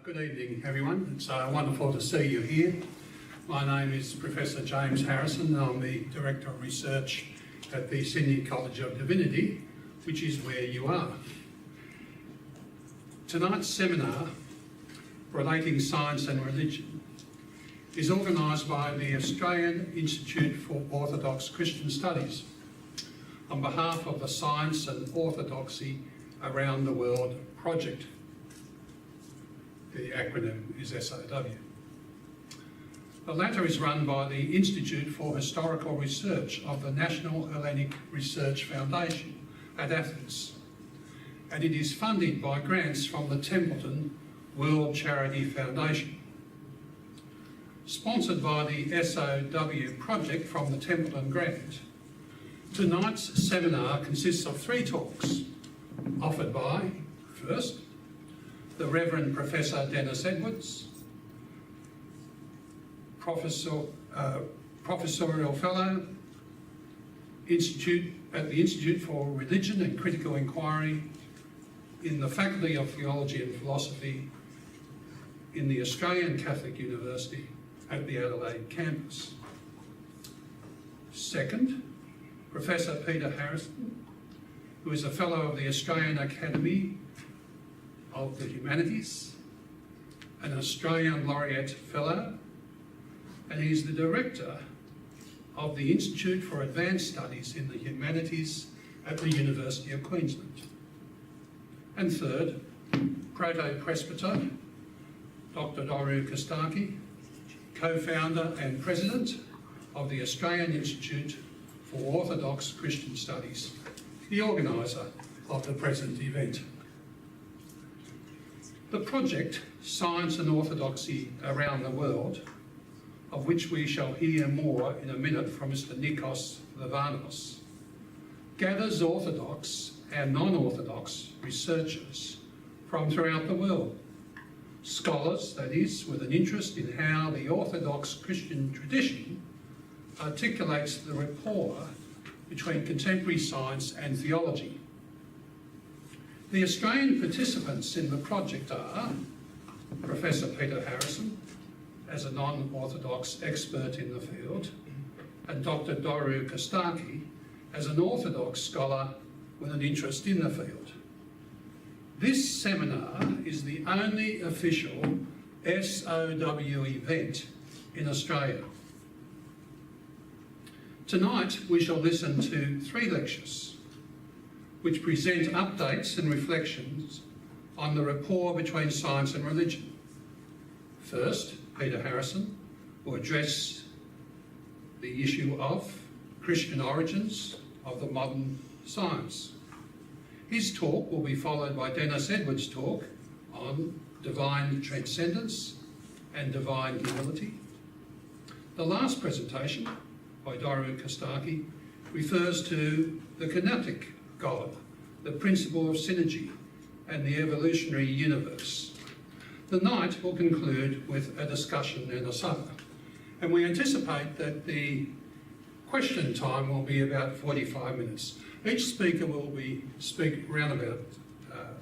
Good evening, everyone. It's wonderful to see you here. My name is Professor James Harrison, and I'm the Director of Research at the Sydney College of Divinity, which is where you are. Tonight's seminar, Relating Science and Religion, is organised by the Australian Institute for Orthodox Christian Studies on behalf of the Science and Orthodoxy Around the World project. The acronym is SOW. The latter is run by the Institute for Historical Research of the National Hellenic Research Foundation at Athens, and it is funded by grants from the Templeton World Charity Foundation. Sponsored by the SOW project from the Templeton grant, tonight's seminar consists of 3 talks offered by, first, the Reverend Professor Denis Edwards, Professorial Fellow at the Institute for Religion and Critical Inquiry in the Faculty of Theology and Philosophy in the Australian Catholic University at the Adelaide campus. Second, Professor Peter Harrison, who is a Fellow of the Australian Academy of the Humanities, an Australian Laureate Fellow, and he is the Director of the Institute for Advanced Studies in the Humanities at the University of Queensland. And third, Protopresbyter, Dr. Doru Costache, co-founder and president of the Australian Institute for Orthodox Christian Studies, the organiser of the present event. The project, Science and Orthodoxy Around the World, of which we shall hear more in a minute from Mr. Nikos Livanos, gathers Orthodox and non-Orthodox researchers from throughout the world. Scholars, that is, with an interest in how the Orthodox Christian tradition articulates the rapport between contemporary science and theology. The Australian participants in the project are Professor Peter Harrison, as a non-Orthodox expert in the field, and Dr. Doru Costache, as an Orthodox scholar with an interest in the field. This seminar is the only official SOW event in Australia. Tonight we shall listen to 3 lectures which present updates and reflections on the rapport between science and religion. First, Peter Harrison will address the issue of Christian origins of the modern science. His talk will be followed by Denis Edwards' talk on divine transcendence and divine humility. The last presentation by Doru Costache refers to the Kenotic God, the principle of synergy, and the evolutionary universe. The night will conclude with a discussion and a supper, and we anticipate that the question time will be about 45 minutes. Each speaker will speak around about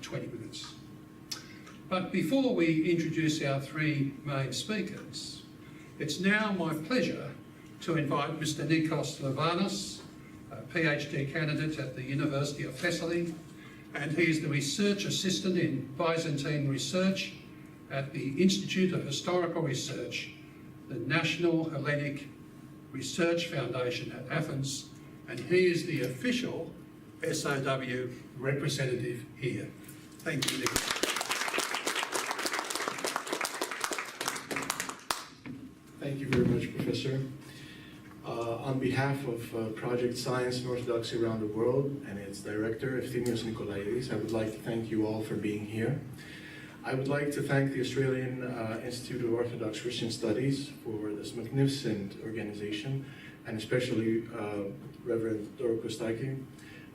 20 minutes. But before we introduce our 3 main speakers, it's now my pleasure to invite Mr. Nikos Livanos, a PhD candidate at the University of Thessaly, and he is the Research Assistant in Byzantine Research at the Institute of Historical Research, the National Hellenic Research Foundation at Athens, and he is the official SOW representative here. Thank you, Nick. Thank you very much, Professor. On behalf of Project Science and Orthodoxy Around the World and its director, Efthymios Nikolaidis, I would like to thank you all for being here. I would like to thank the Australian Institute of Orthodox Christian Studies for this magnificent organization, and especially Reverend Doru Costache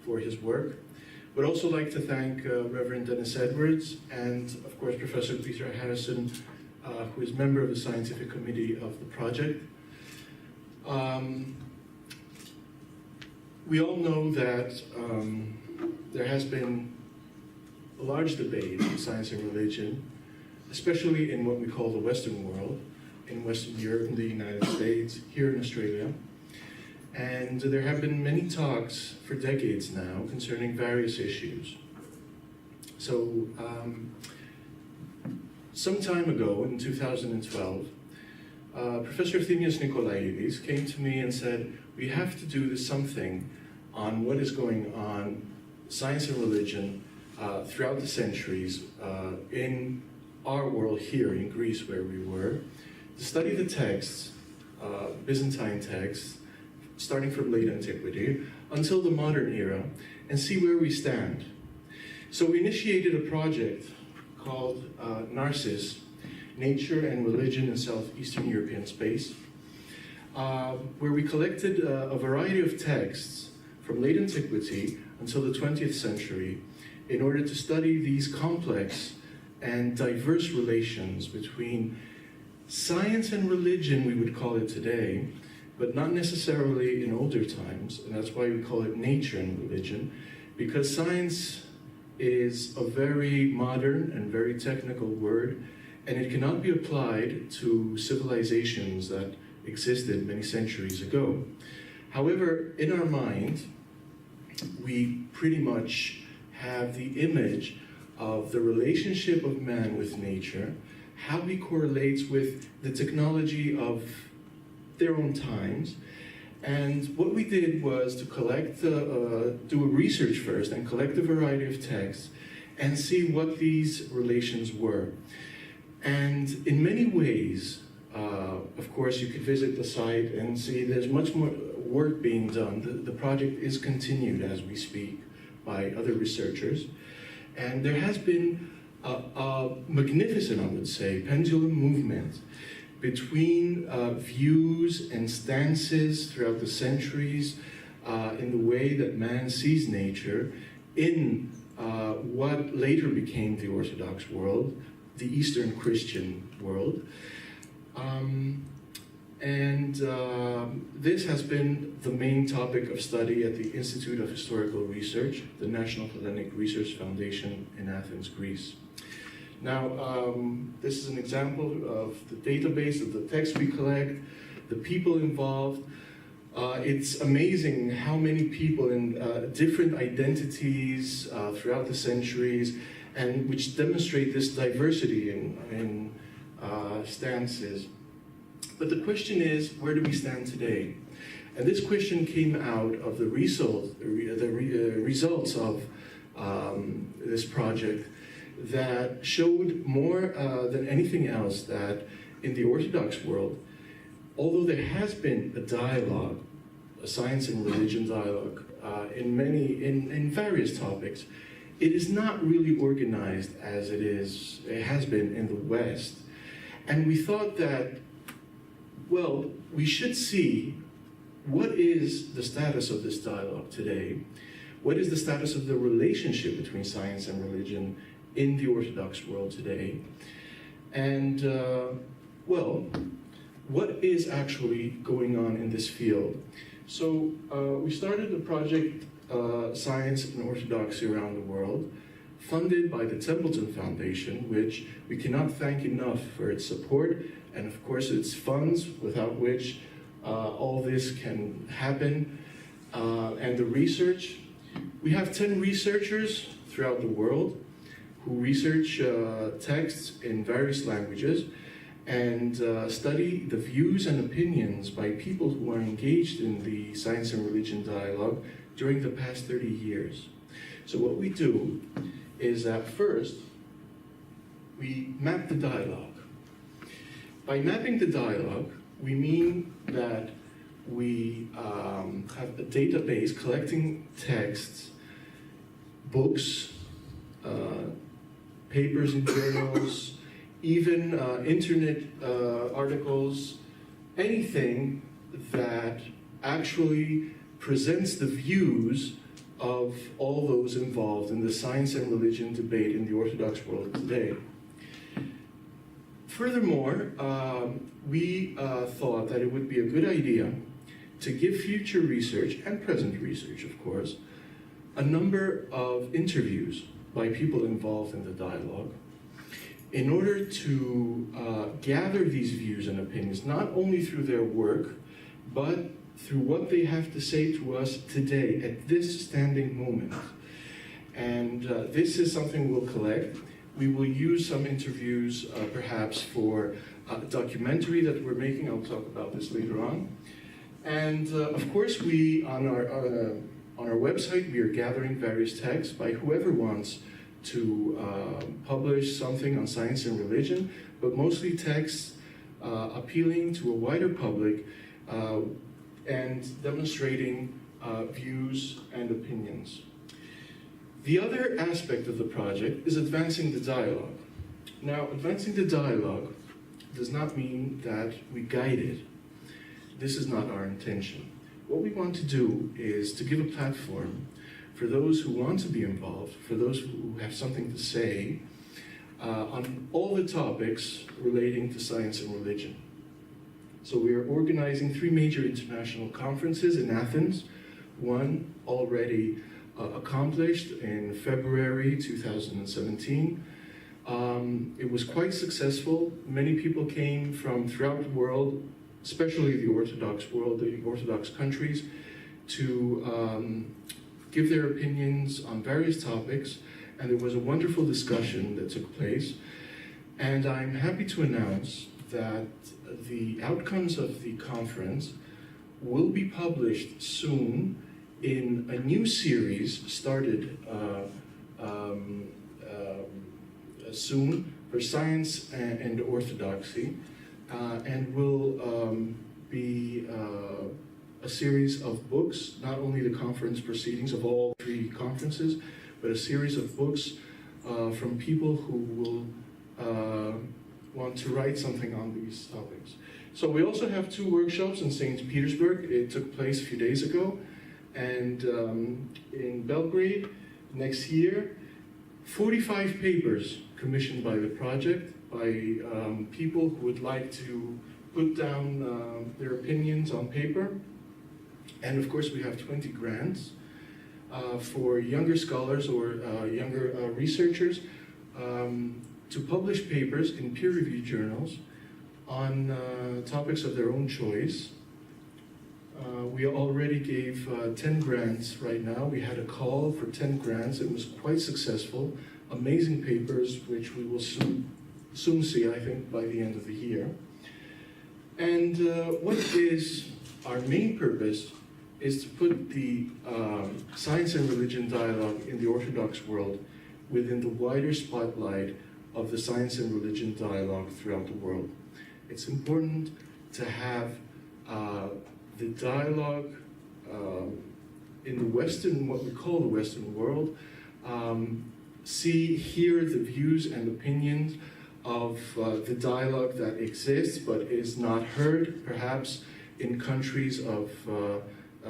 for his work. I would also like to thank Reverend Denis Edwards and, of course, Professor Peter Harrison, who is member of the scientific committee of the project. We all know that there has been a large debate in science and religion especially in what we call the Western world, in Western Europe, in the United States, here in Australia. And there have been many talks for decades now concerning various issues. So, some time ago, in 2012, Professor Thimios Nikolaidis came to me and said, we have to do something on what is going on, science and religion, throughout the centuries in our world here in Greece, where we were, to study the texts, Byzantine texts, starting from late antiquity until the modern era, and see where we stand. So we initiated a project called Narcissus, Nature and Religion in Southeastern European Space, where we collected a variety of texts from late antiquity until the 20th century in order to study these complex and diverse relations between science and religion, we would call it today, but not necessarily in older times, and that's why we call it nature and religion, because science is a very modern and very technical word, and it cannot be applied to civilizations that existed many centuries ago. However, in our mind, we pretty much have the image of the relationship of man with nature, how he correlates with the technology of their own times. And what we did was to collect, do a research first and collect a variety of texts and see what these relations were. And in many ways, of course, you could visit the site and see there's much more work being done. The project is continued as we speak by other researchers. And there has been a magnificent, I would say, pendulum movement between views and stances throughout the centuries in the way that man sees nature in what later became the Orthodox world, the Eastern Christian world. This has been the main topic of study at the Institute of Historical Research, the National Hellenic Research Foundation in Athens, Greece. Now, this is an example of the database of the text we collect, the people involved. It's amazing how many people in different identities throughout the centuries, and which demonstrate this diversity in stances. But the question is, where do we stand today? And this question came out of the results of this project that showed more than anything else that in the Orthodox world, although there has been a dialogue, a science and religion dialogue in various topics, it is not really organized as it has been in the West. And we thought that, well, we should see what is the status of this dialogue today, what is the status of the relationship between science and religion in the Orthodox world today, and, well, what is actually going on in this field. So we started the project Science and Orthodoxy Around the World, funded by the Templeton Foundation, which we cannot thank enough for its support, and of course its funds, without which all this can happen, and the research. We have 10 researchers throughout the world who research texts in various languages and study the views and opinions by people who are engaged in the science and religion dialogue during the past 30 years. So what we do is that first, we map the dialogue. By mapping the dialogue, we mean that we have a database collecting texts, books, papers in journals, even internet articles, anything that actually presents the views of all those involved in the science and religion debate in the Orthodox world today. Furthermore, we thought that it would be a good idea to give future research, and present research, of course, a number of interviews by people involved in the dialogue, in order to gather these views and opinions, not only through their work, but through what they have to say to us today, at this standing moment. And this is something we'll collect. We will use some interviews, perhaps, for a documentary that we're making. I'll talk about this later on. And of course, we, on our website, we are gathering various texts by whoever wants to publish something on science and religion, but mostly texts appealing to a wider public and demonstrating views and opinions. The other aspect of the project is advancing the dialogue. Now, advancing the dialogue does not mean that we guide it. This is not our intention. What we want to do is to give a platform for those who want to be involved, for those who have something to say, on all the topics relating to science and religion. So we are organizing 3 major international conferences in Athens, one already accomplished in February 2017. It was quite successful. Many people came from throughout the world, especially the Orthodox world, the Orthodox countries, to give their opinions on various topics, and there was a wonderful discussion that took place. And I'm happy to announce that the outcomes of the conference will be published soon in a new series started soon for science and orthodoxy, and will be a series of books, not only the conference proceedings of all 3 conferences, but a series of books from people who will want to write something on these topics. So we also have 2 workshops in St. Petersburg. It took place a few days ago. And in Belgrade next year, 45 papers commissioned by the project, by people who would like to put down their opinions on paper. And of course, we have 20 grants for younger scholars or younger researchers to publish papers in peer-reviewed journals on topics of their own choice. We already gave 10 grants right now. We had a call for 10 grants. It was quite successful. Amazing papers, which we will soon see, I think, by the end of the year. And what is our main purpose is to put the science and religion dialogue in the Orthodox world within the wider spotlight of the science and religion dialogue throughout the world. It's important to have the dialogue in the Western, what we call the Western world, hear the views and opinions of the dialogue that exists but is not heard, perhaps in countries of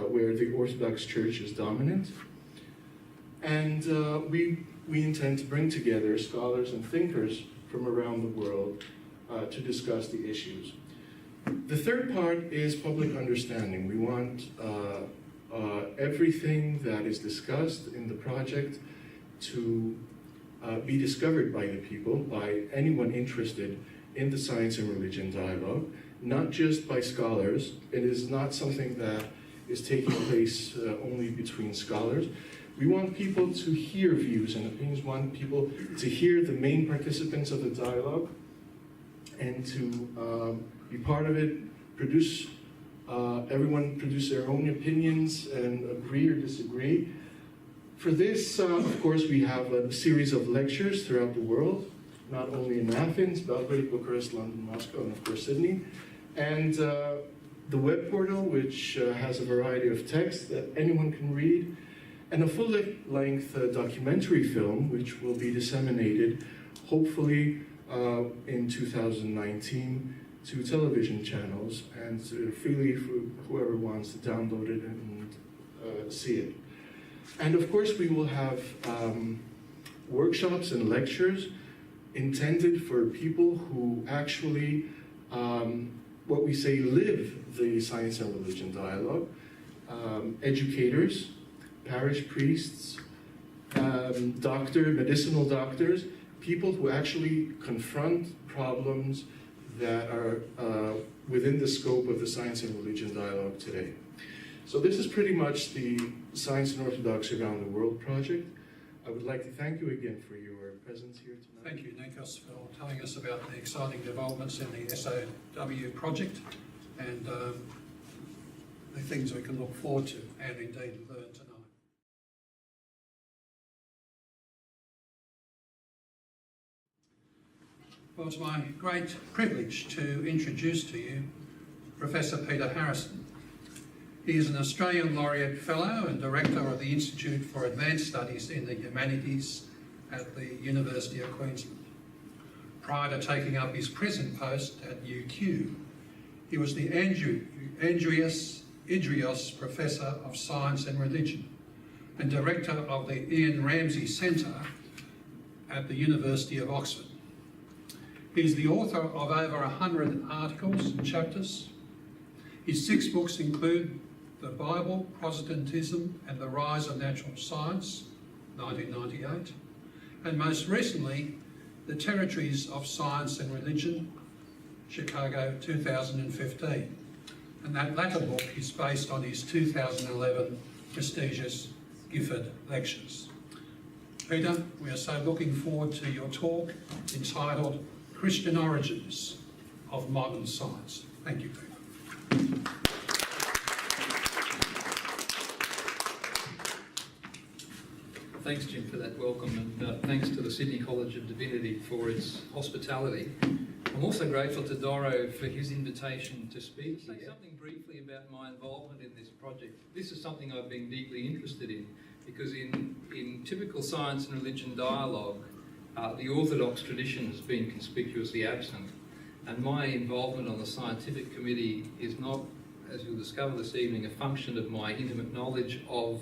where the Orthodox Church is dominant. And we intend to bring together scholars and thinkers from around the world to discuss the issues. The third part is public understanding. We want everything that is discussed in the project to be discovered by the people, by anyone interested in the science and religion dialogue, not just by scholars. It is not something that is taking place only between scholars. We want people to hear views and opinions, want people to hear the main participants of the dialogue, and to be part of it, everyone produce their own opinions and agree or disagree. For this, of course, we have a series of lectures throughout the world, not only in Athens, Belgrade, Bucharest, London, Moscow, and of course Sydney. And the web portal, which has a variety of texts that anyone can read, and a full-length documentary film, which will be disseminated, hopefully, in 2019 to television channels, and freely for whoever wants to download it and see it. And of course, we will have workshops and lectures intended for people who actually, what we say, live the science and religion dialogue, educators, parish priests, medicinal doctors, people who actually confront problems that are within the scope of the science and religion dialogue today. So this is pretty much the Science and Orthodoxy Around the World project. I would like to thank you again for your presence here tonight. Thank you, Nikos, for telling us about the exciting developments in the SOW project and the things we can look forward to and indeed learn tonight. Well, it's my great privilege to introduce to you Professor Peter Harrison. He is an Australian Laureate Fellow and Director of the Institute for Advanced Studies in the Humanities at the University of Queensland. Prior to taking up his present post at UQ, he was the Andreas Idrios Professor of Science and Religion and Director of the Ian Ramsay Centre at the University of Oxford. He is the author of over 100 articles and chapters. His 6 books include The Bible, Protestantism and the Rise of Natural Science, 1998, and most recently, The Territories of Science and Religion, Chicago, 2015. And that latter book is based on his 2011 prestigious Gifford Lectures. Peter, we are so looking forward to your talk entitled Christian Origins of Modern Science. Thank you, Peter. Thanks, Jim, for that welcome, and thanks to the Sydney College of Divinity for its hospitality. I'm also grateful to Doru for his invitation to speak here. Say something briefly about my involvement in this project. This is something I've been deeply interested in, because in typical science and religion dialogue, the Orthodox tradition has been conspicuously absent, and my involvement on the scientific committee is not, as you'll discover this evening, a function of my intimate knowledge of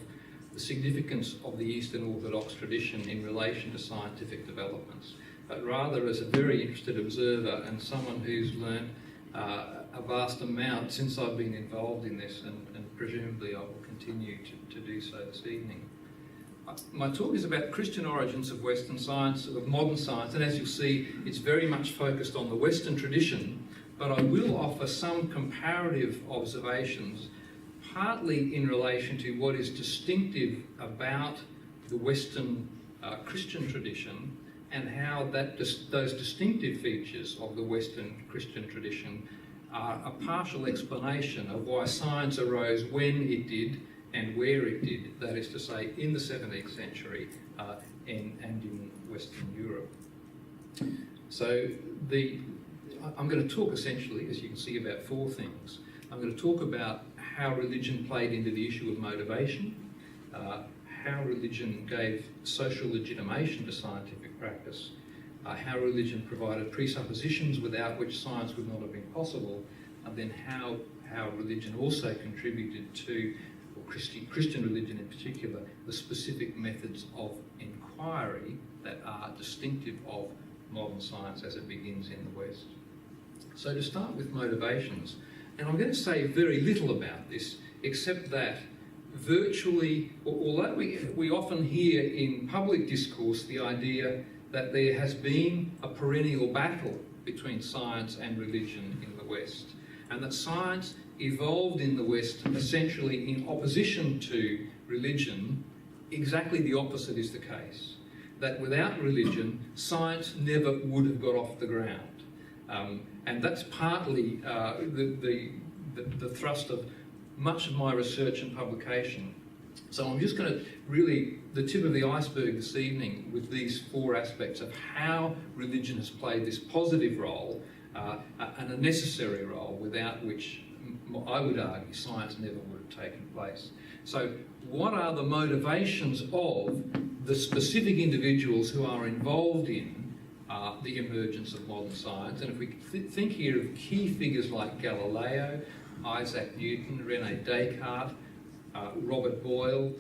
the significance of the Eastern Orthodox tradition in relation to scientific developments, but rather as a very interested observer and someone who's learned a vast amount since I've been involved in this, and presumably I will continue to do so this evening. My talk is about Christian origins of Western science, of modern science, and as you'll see, it's very much focused on the Western tradition, but I will offer some comparative observations, partly in relation to what is distinctive about the Western Christian tradition and how those distinctive features of the Western Christian tradition are a partial explanation of why science arose when it did and where it did, that is to say, in the 17th century and in Western Europe. So I'm going to talk essentially, as you can see, about 4 things. I'm going to talk about how religion played into the issue of motivation, how religion gave social legitimation to scientific practice, how religion provided presuppositions without which science would not have been possible, and then how religion also contributed to, or Christian religion in particular, the specific methods of inquiry that are distinctive of modern science as it begins in the West. So to start with motivations, and I'm going to say very little about this, except that virtually, although we often hear in public discourse the idea that there has been a perennial battle between science and religion in the West, and that science evolved in the West essentially in opposition to religion, exactly the opposite is the case. That without religion, science never would have got off the ground. And that's partly the thrust of much of my research and publication. So I'm just going to really, the tip of the iceberg this evening with these 4 aspects of how religion has played this positive role and a necessary role without which I would argue science never would have taken place. So what are the motivations of the specific individuals who are involved in the emergence of modern science? And if we think here of key figures like Galileo, Isaac Newton, René Descartes, Robert Boyle,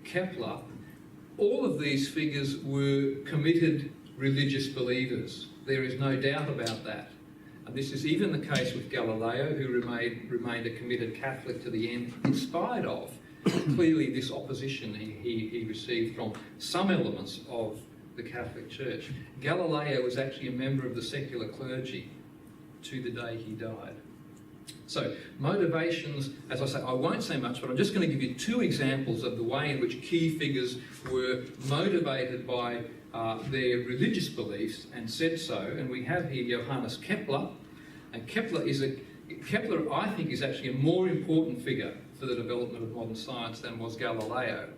Kepler, all of these figures were committed religious believers. There is no doubt about that. And this is even the case with Galileo, who remained a committed Catholic to the end, in spite of clearly this opposition he received from some elements of the Catholic Church. Galileo was actually a member of the secular clergy to the day he died. So, motivations, as I say, I won't say much, but I'm just going to give you two examples of the way in which key figures were motivated by their religious beliefs and said so. And we have here Johannes Kepler, and Kepler, I think, is actually a more important figure for the development of modern science than was Galileo.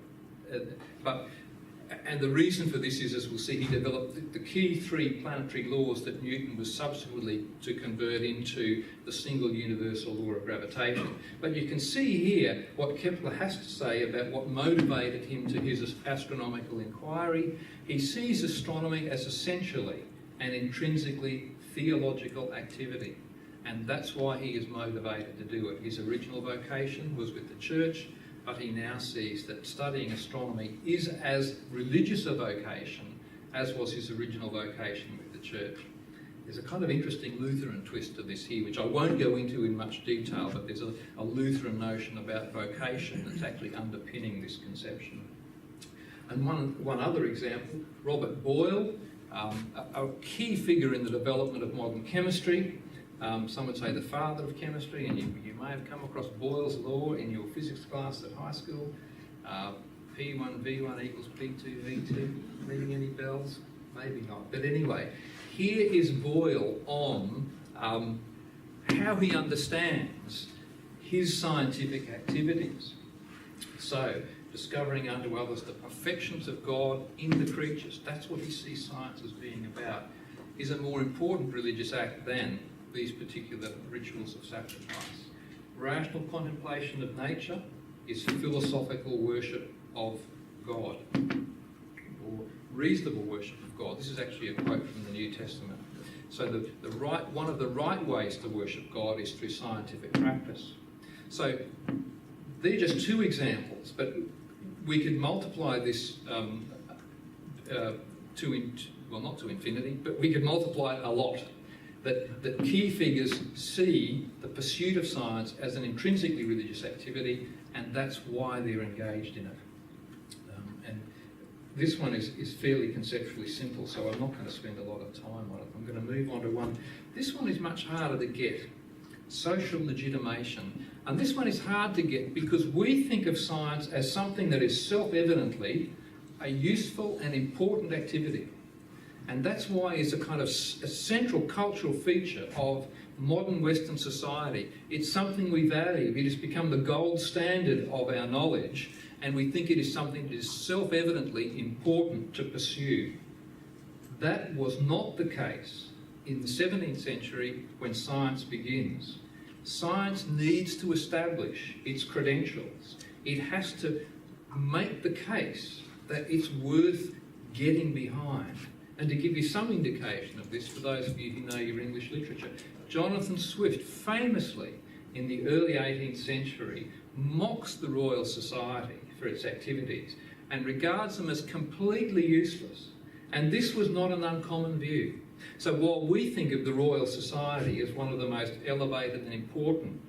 And the reason for this is, as we'll see, he developed the key three planetary laws that Newton was subsequently to convert into the single universal law of gravitation. But you can see here what Kepler has to say about what motivated him to his astronomical inquiry. He sees astronomy as essentially and intrinsically theological activity, and that's why he is motivated to do it. His original vocation was with the church, but he now sees that studying astronomy is as religious a vocation as was his original vocation with the church. There's a kind of interesting Lutheran twist to this here, which I won't go into in much detail, but there's a Lutheran notion about vocation that's actually underpinning this conception. And one other example, Robert Boyle, a key figure in the development of modern chemistry. Some would say the father of chemistry, and you may have come across Boyle's law in your physics class at high school. P1 V1 equals P2 V2. Ringing any bells? Maybe not. But anyway, here is Boyle on how he understands his scientific activities. So, discovering unto others the perfections of God in the creatures, that's what he sees science as being about, is a more important religious act than these particular rituals of sacrifice. Rational contemplation of nature is philosophical worship of God, or reasonable worship of God. This is actually a quote from the New Testament. So one of the right ways to worship God is through scientific practice. So they're just two examples, but we could multiply this not to infinity, but we could multiply it a lot. That key figures see the pursuit of science as an intrinsically religious activity, and that's why they're engaged in it. And this one is fairly conceptually simple, so I'm not going to spend a lot of time on it. I'm going to move on to one. This one is much harder to get, social legitimation. And this one is hard to get because we think of science as something that is self-evidently a useful and important activity. And that's why it's a kind of a central cultural feature of modern Western society. It's something we value. It has become the gold standard of our knowledge, and we think it is something that is self-evidently important to pursue. That was not the case in the 17th century when science begins. Science needs to establish its credentials. It has to make the case that it's worth getting behind. And to give you some indication of this, for those of you who know your English literature, Jonathan Swift famously, in the early 18th century, mocks the Royal Society for its activities and regards them as completely useless. And this was not an uncommon view. So while we think of the Royal Society as one of the most elevated and important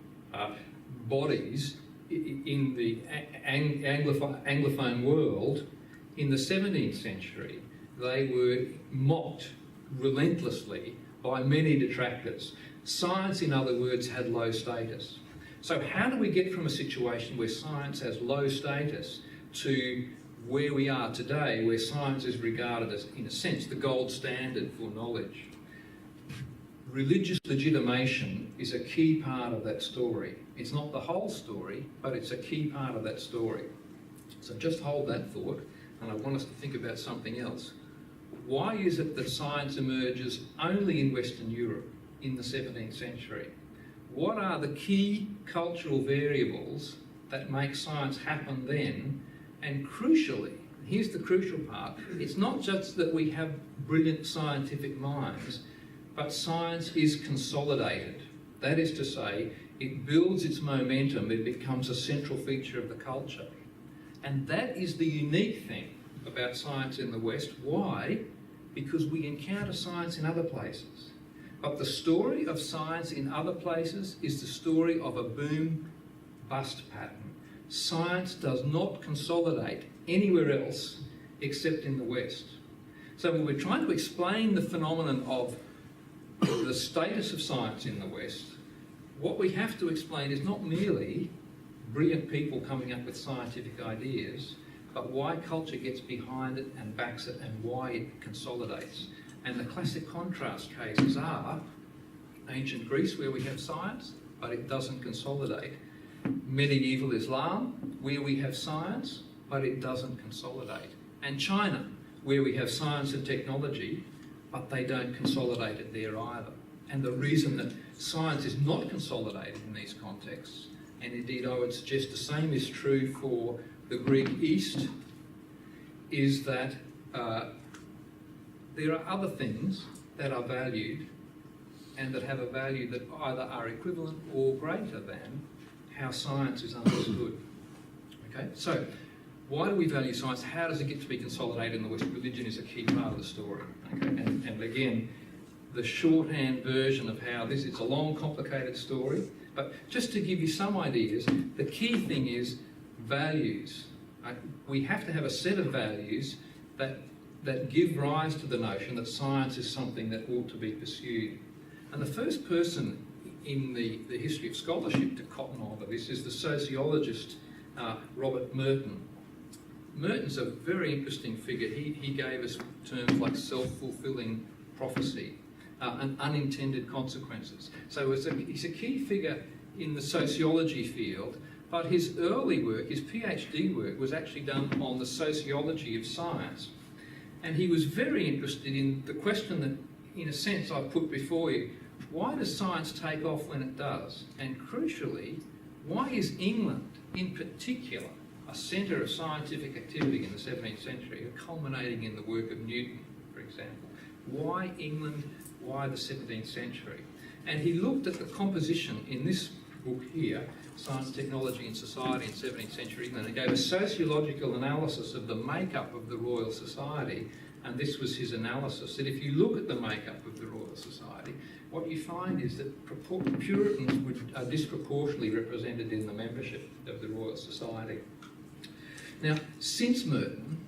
bodies in the Anglophone world, in the 17th century, they were mocked relentlessly by many detractors. Science, in other words, had low status. So how do we get from a situation where science has low status to where we are today, where science is regarded as, in a sense, the gold standard for knowledge? Religious legitimation is a key part of that story. It's not the whole story, but it's a key part of that story. So just hold that thought, and I want us to think about something else. Why is it that science emerges only in Western Europe in the 17th century? What are the key cultural variables that make science happen then? And crucially, here's the crucial part, it's not just that we have brilliant scientific minds, but science is consolidated. That is to say, it builds its momentum, it becomes a central feature of the culture. And that is the unique thing about science in the West. Why? Because we encounter science in other places. But the story of science in other places is the story of a boom-bust pattern. Science does not consolidate anywhere else except in the West. So when we're trying to explain the phenomenon of the status of science in the West, what we have to explain is not merely brilliant people coming up with scientific ideas, but why culture gets behind it and backs it and why it consolidates. And the classic contrast cases are ancient Greece, where we have science, but it doesn't consolidate. Medieval Islam, where we have science, but it doesn't consolidate. And China, where we have science and technology, but they don't consolidate it there either. And the reason that science is not consolidated in these contexts, and indeed I would suggest the same is true for the Greek East, is that there are other things that are valued and that have a value that either are equivalent or greater than how science is understood. Okay, so why do we value science? How does it get to be consolidated in the West? Religion is a key part of the story. Okay? And again, the shorthand version of how this, it's a long, complicated story, but just to give you some ideas, the key thing is values. We have to have a set of values that give rise to the notion that science is something that ought to be pursued. And the first person in the history of scholarship to cotton on to this is the sociologist Robert Merton. Merton's a very interesting figure. He gave us terms like self-fulfilling prophecy and unintended consequences. So he's a key figure in the sociology field, but his early work, his PhD work, was actually done on the sociology of science. And he was very interested in the question that, in a sense, I put before you: why does science take off when it does? And crucially, why is England, in particular, a centre of scientific activity in the 17th century, culminating in the work of Newton, for example? Why England? Why the 17th century? And he looked at the composition in this book here, Science, Technology and Society in 17th century England, and gave a sociological analysis of the makeup of the Royal Society. And this was his analysis, that if you look at the makeup of the Royal Society, what you find is that Puritans are disproportionately represented in the membership of the Royal Society. Now, since Merton,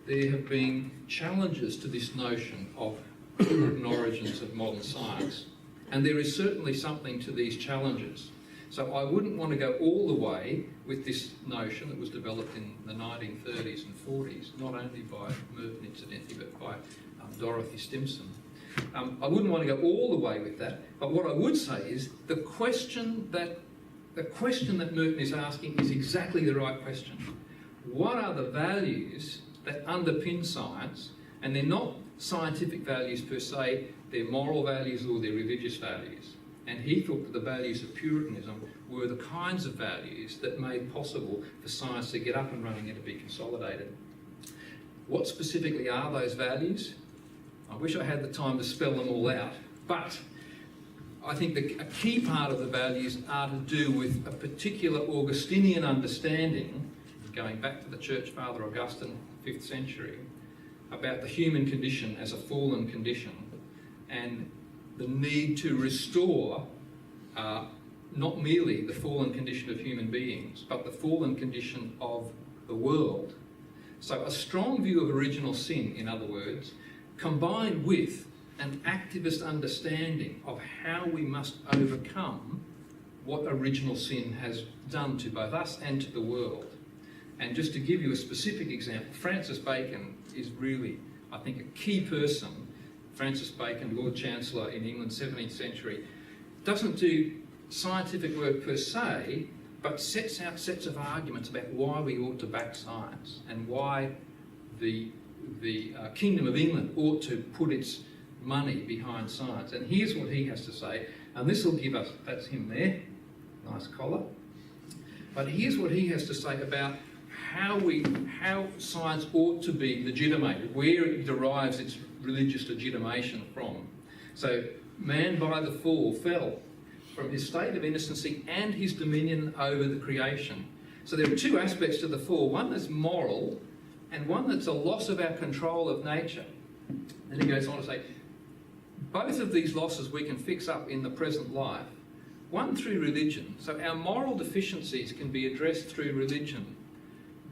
there have been challenges to this notion of Puritan origins of modern science, and there is certainly something to these challenges. So I wouldn't want to go all the way with this notion that was developed in the 1930s and 40s, not only by Merton incidentally, but by Dorothy Stimson. I wouldn't want to go all the way with that, but what I would say is the question that Merton is asking is exactly the right question. What are the values that underpin science? And they're not scientific values per se, they're moral values or they're religious values. And he thought that the values of Puritanism were the kinds of values that made possible for science to get up and running and to be consolidated. What specifically are those values? I wish I had the time to spell them all out, but I think a key part of the values are to do with a particular Augustinian understanding, going back to the Church Father Augustine, 5th century, about the human condition as a fallen condition, and the need to restore not merely the fallen condition of human beings, but the fallen condition of the world. So a strong view of original sin, in other words, combined with an activist understanding of how we must overcome what original sin has done to both us and to the world. And just to give you a specific example, Francis Bacon is really, I think, a key person. Francis Bacon, Lord Chancellor in England, 17th century, doesn't do scientific work per se, but sets out sets of arguments about why we ought to back science and why the Kingdom of England ought to put its money behind science. And here's what he has to say, and this will give us, that's him there, nice collar, but here's what he has to say about how science ought to be legitimated, where it derives its religious legitimation from. So man by the fall fell from his state of innocency and his dominion over the creation. So there are two aspects to the fall. One that's moral and one that's a loss of our control of nature. And he goes on to say, both of these losses we can fix up in the present life. One through religion. So our moral deficiencies can be addressed through religion.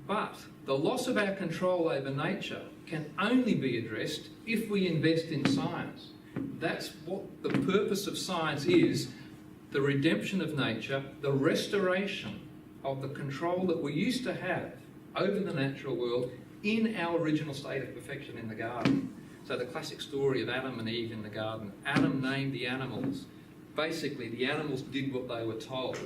But the loss of our control over nature can only be addressed if we invest in science. That's what the purpose of science is, the redemption of nature, the restoration of the control that we used to have over the natural world in our original state of perfection in the garden. So the classic story of Adam and Eve in the garden. Adam named the animals. Basically, the animals did what they were told.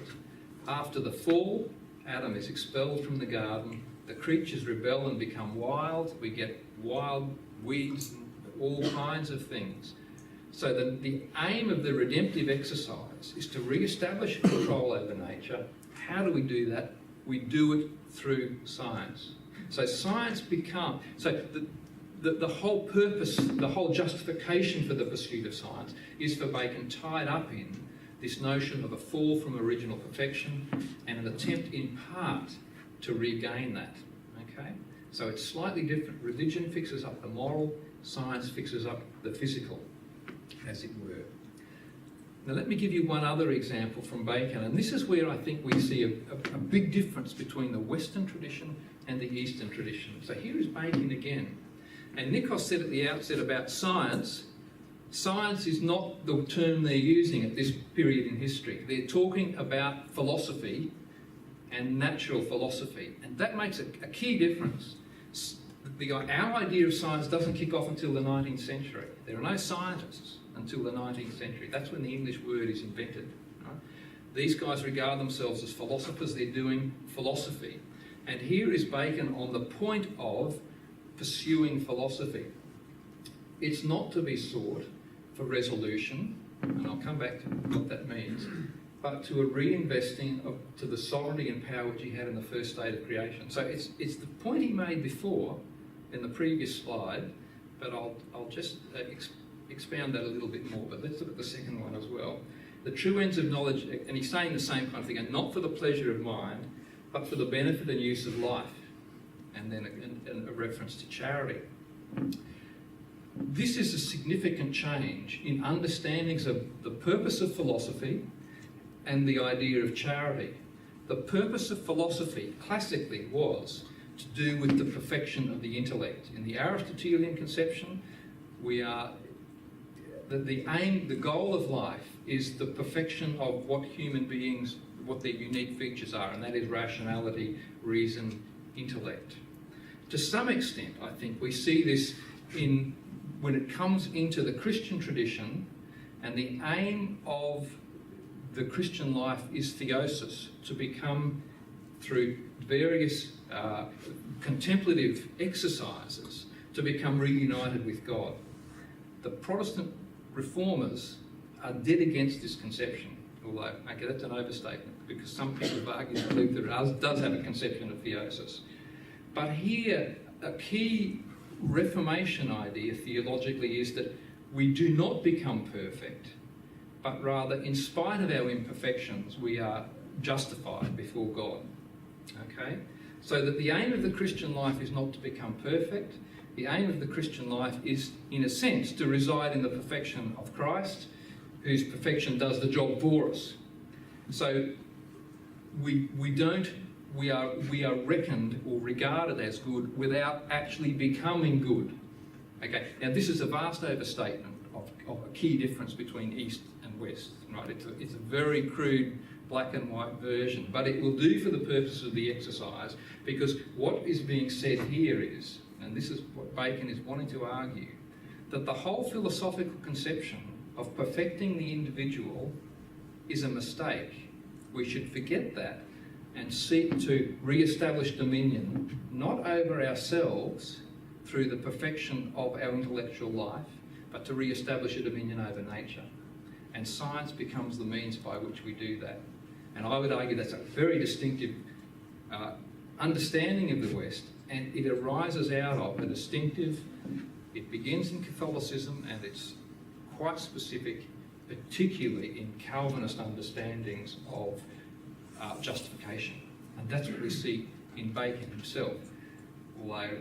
After the fall, Adam is expelled from the garden. The creatures rebel and become wild. We get wild weeds and all kinds of things. So the aim of the redemptive exercise is to re-establish control over nature. How do we do that? We do it through science. So science becomes... So the whole purpose, the whole justification for the pursuit of science is for Bacon tied up in this notion of a fall from original perfection and an attempt in part to regain that. Okay? So it's slightly different. Religion fixes up the moral, science fixes up the physical, as it were. Now let me give you one other example from Bacon, and this is where I think we see a big difference between the Western tradition and the Eastern tradition. So here is Bacon again. And Nikos said at the outset about science, science is not the term they're using at this period in history. They're talking about philosophy and natural philosophy, and that makes a key difference. Our idea of science doesn't kick off until the 19th century. There are no scientists until the 19th century. That's when the English word is invented. Right? These guys regard themselves as philosophers. They're doing philosophy. And here is Bacon on the point of pursuing philosophy. It's not to be sought for resolution, and I'll come back to what that means, but to a reinvesting to the sovereignty and power which he had in the first state of creation. So it's the point he made before in the previous slide, but I'll just expound that a little bit more. But let's look at the second one as well. The true ends of knowledge, and he's saying the same kind of thing, and not for the pleasure of mind, but for the benefit and use of life. And then a reference to charity. This is a significant change in understandings of the purpose of philosophy and the idea of charity. The purpose of philosophy classically was to do with the perfection of the intellect. In the Aristotelian conception, we are the aim, the goal of life is the perfection of what human beings, what their unique features are, and that is rationality, reason, intellect. To some extent, I think we see this when it comes into the Christian tradition, and the aim of the Christian life is theosis, to become, through various contemplative exercises, to become reunited with God. The Protestant reformers are dead against this conception, although, okay, that's an overstatement, because some people argue that Luther does have a conception of theosis. But here, a key Reformation idea theologically is that we do not become perfect, but rather, in spite of our imperfections, we are justified before God. Okay? So that the aim of the Christian life is not to become perfect. The aim of the Christian life is, in a sense, to reside in the perfection of Christ, whose perfection does the job for us. So we are reckoned or regarded as good without actually becoming good. Okay, now this is a vast overstatement of a key difference between East and West, right? It's a very crude black and white version, but it will do for the purpose of the exercise, because what is being said here is, and this is what Bacon is wanting to argue, that the whole philosophical conception of perfecting the individual is a mistake. We should forget that and seek to re-establish dominion, not over ourselves through the perfection of our intellectual life, but to re-establish a dominion over nature. And science becomes the means by which we do that. And I would argue that's a very distinctive understanding of the West, and it arises out of a distinctive, it begins in Catholicism, and it's quite specific, particularly in Calvinist understandings of justification. And that's what we see in Bacon himself, although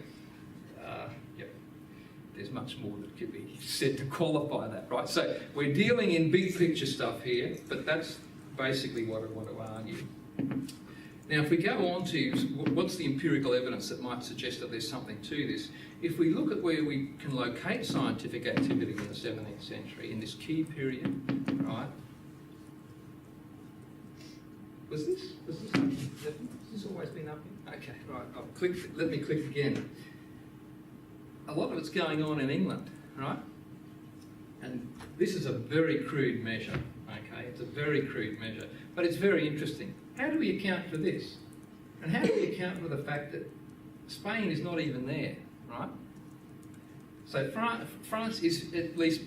there's much more that could be said to qualify that, right? So we're dealing in big picture stuff here, but that's basically what I want to argue. Now, if we go on to what's the empirical evidence that might suggest that there's something to this, if we look at where we can locate scientific activity in the 17th century, in this key period, right? Was this up? Has this always been up here? Okay, right, let me click again. A lot of it's going on in England, right? And this is a very crude measure, okay? It's a very crude measure, but it's very interesting. How do we account for this? And how do we account for the fact that Spain is not even there, right? So France is at least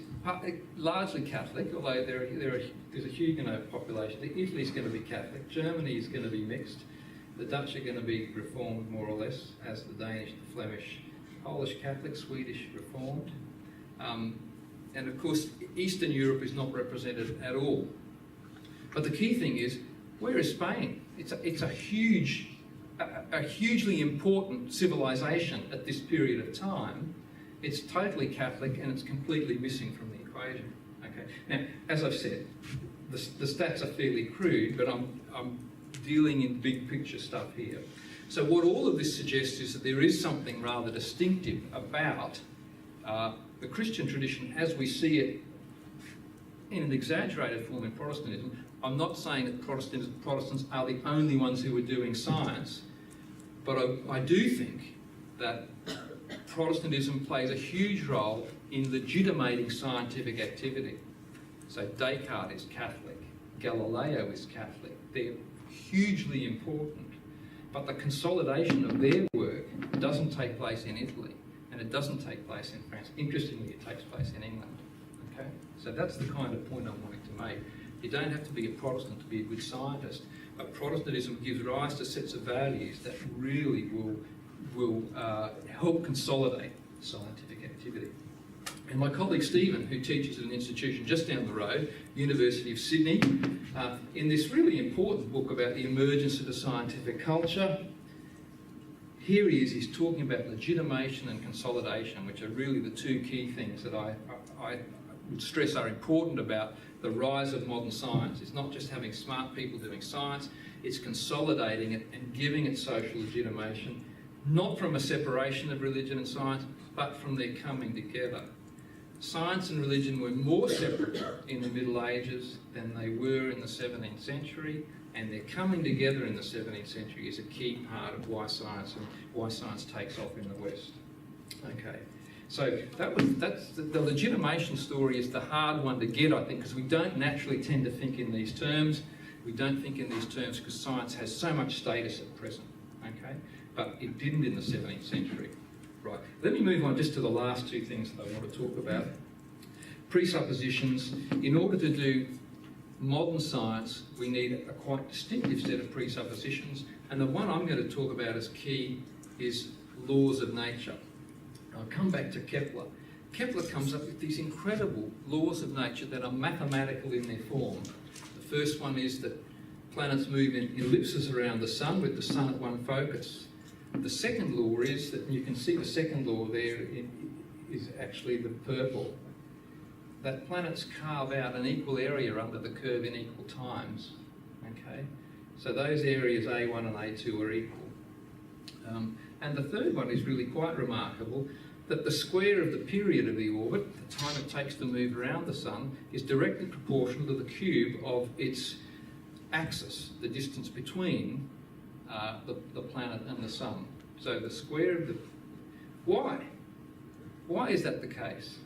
largely Catholic, although there's a Huguenot population. Italy's going to be Catholic. Germany is going to be mixed. The Dutch are going to be Reformed, more or less, as the Danish, the Flemish, Polish Catholic, Swedish Reformed. And of course, Eastern Europe is not represented at all. But the key thing is, where is Spain? It's a hugely important civilization at this period of time. It's totally Catholic and it's completely missing from the equation. Okay. Now, as I've said, the stats are fairly crude, but I'm dealing in big picture stuff here. So what all of this suggests is that there is something rather distinctive about the Christian tradition as we see it in an exaggerated form in Protestantism. I'm not saying that Protestants are the only ones who are doing science, but I do think that Protestantism plays a huge role in legitimating scientific activity. So Descartes is Catholic, Galileo is Catholic. They're hugely important. But the consolidation of their work doesn't take place in Italy, and it doesn't take place in France. Interestingly, it takes place in England. Okay? So that's the kind of point I'm wanting to make. You don't have to be a Protestant to be a good scientist, but Protestantism gives rise to sets of values that really will help consolidate scientific activity. And my colleague Stephen, who teaches at an institution just down the road, University of Sydney, in this really important book about the emergence of the scientific culture, here he is, he's talking about legitimation and consolidation, which are really the two key things that I would stress are important about the rise of modern science. It's not just having smart people doing science, it's consolidating it and giving it social legitimation, not from a separation of religion and science, but from their coming together. Science and religion were more separate in the Middle Ages than they were in the 17th century, and their coming together in the 17th century is a key part of why science takes off in the West. Okay, so that's the legitimation story is the hard one to get, I think, because we don't naturally tend to think in these terms. We don't think in these terms because science has so much status at present. Okay, but it didn't in the 17th century. Right, let me move on just to the last two things that I want to talk about. Presuppositions. In order to do modern science, we need a quite distinctive set of presuppositions, and the one I'm going to talk about as key is laws of nature. I'll come back to Kepler. Kepler comes up with these incredible laws of nature that are mathematical in their form. The first one is that planets move in ellipses around the sun with the sun at one focus. The second law is that, and you can see the second law there is actually the purple, that planets carve out an equal area under the curve in equal times. Okay, so those areas A1 and A2 are equal. And the third one is really quite remarkable, that the square of the period of the orbit, the time it takes to move around the sun, is directly proportional to the cube of its axis, the distance between the planet and the sun. So the square of the... Why? Why is that the case?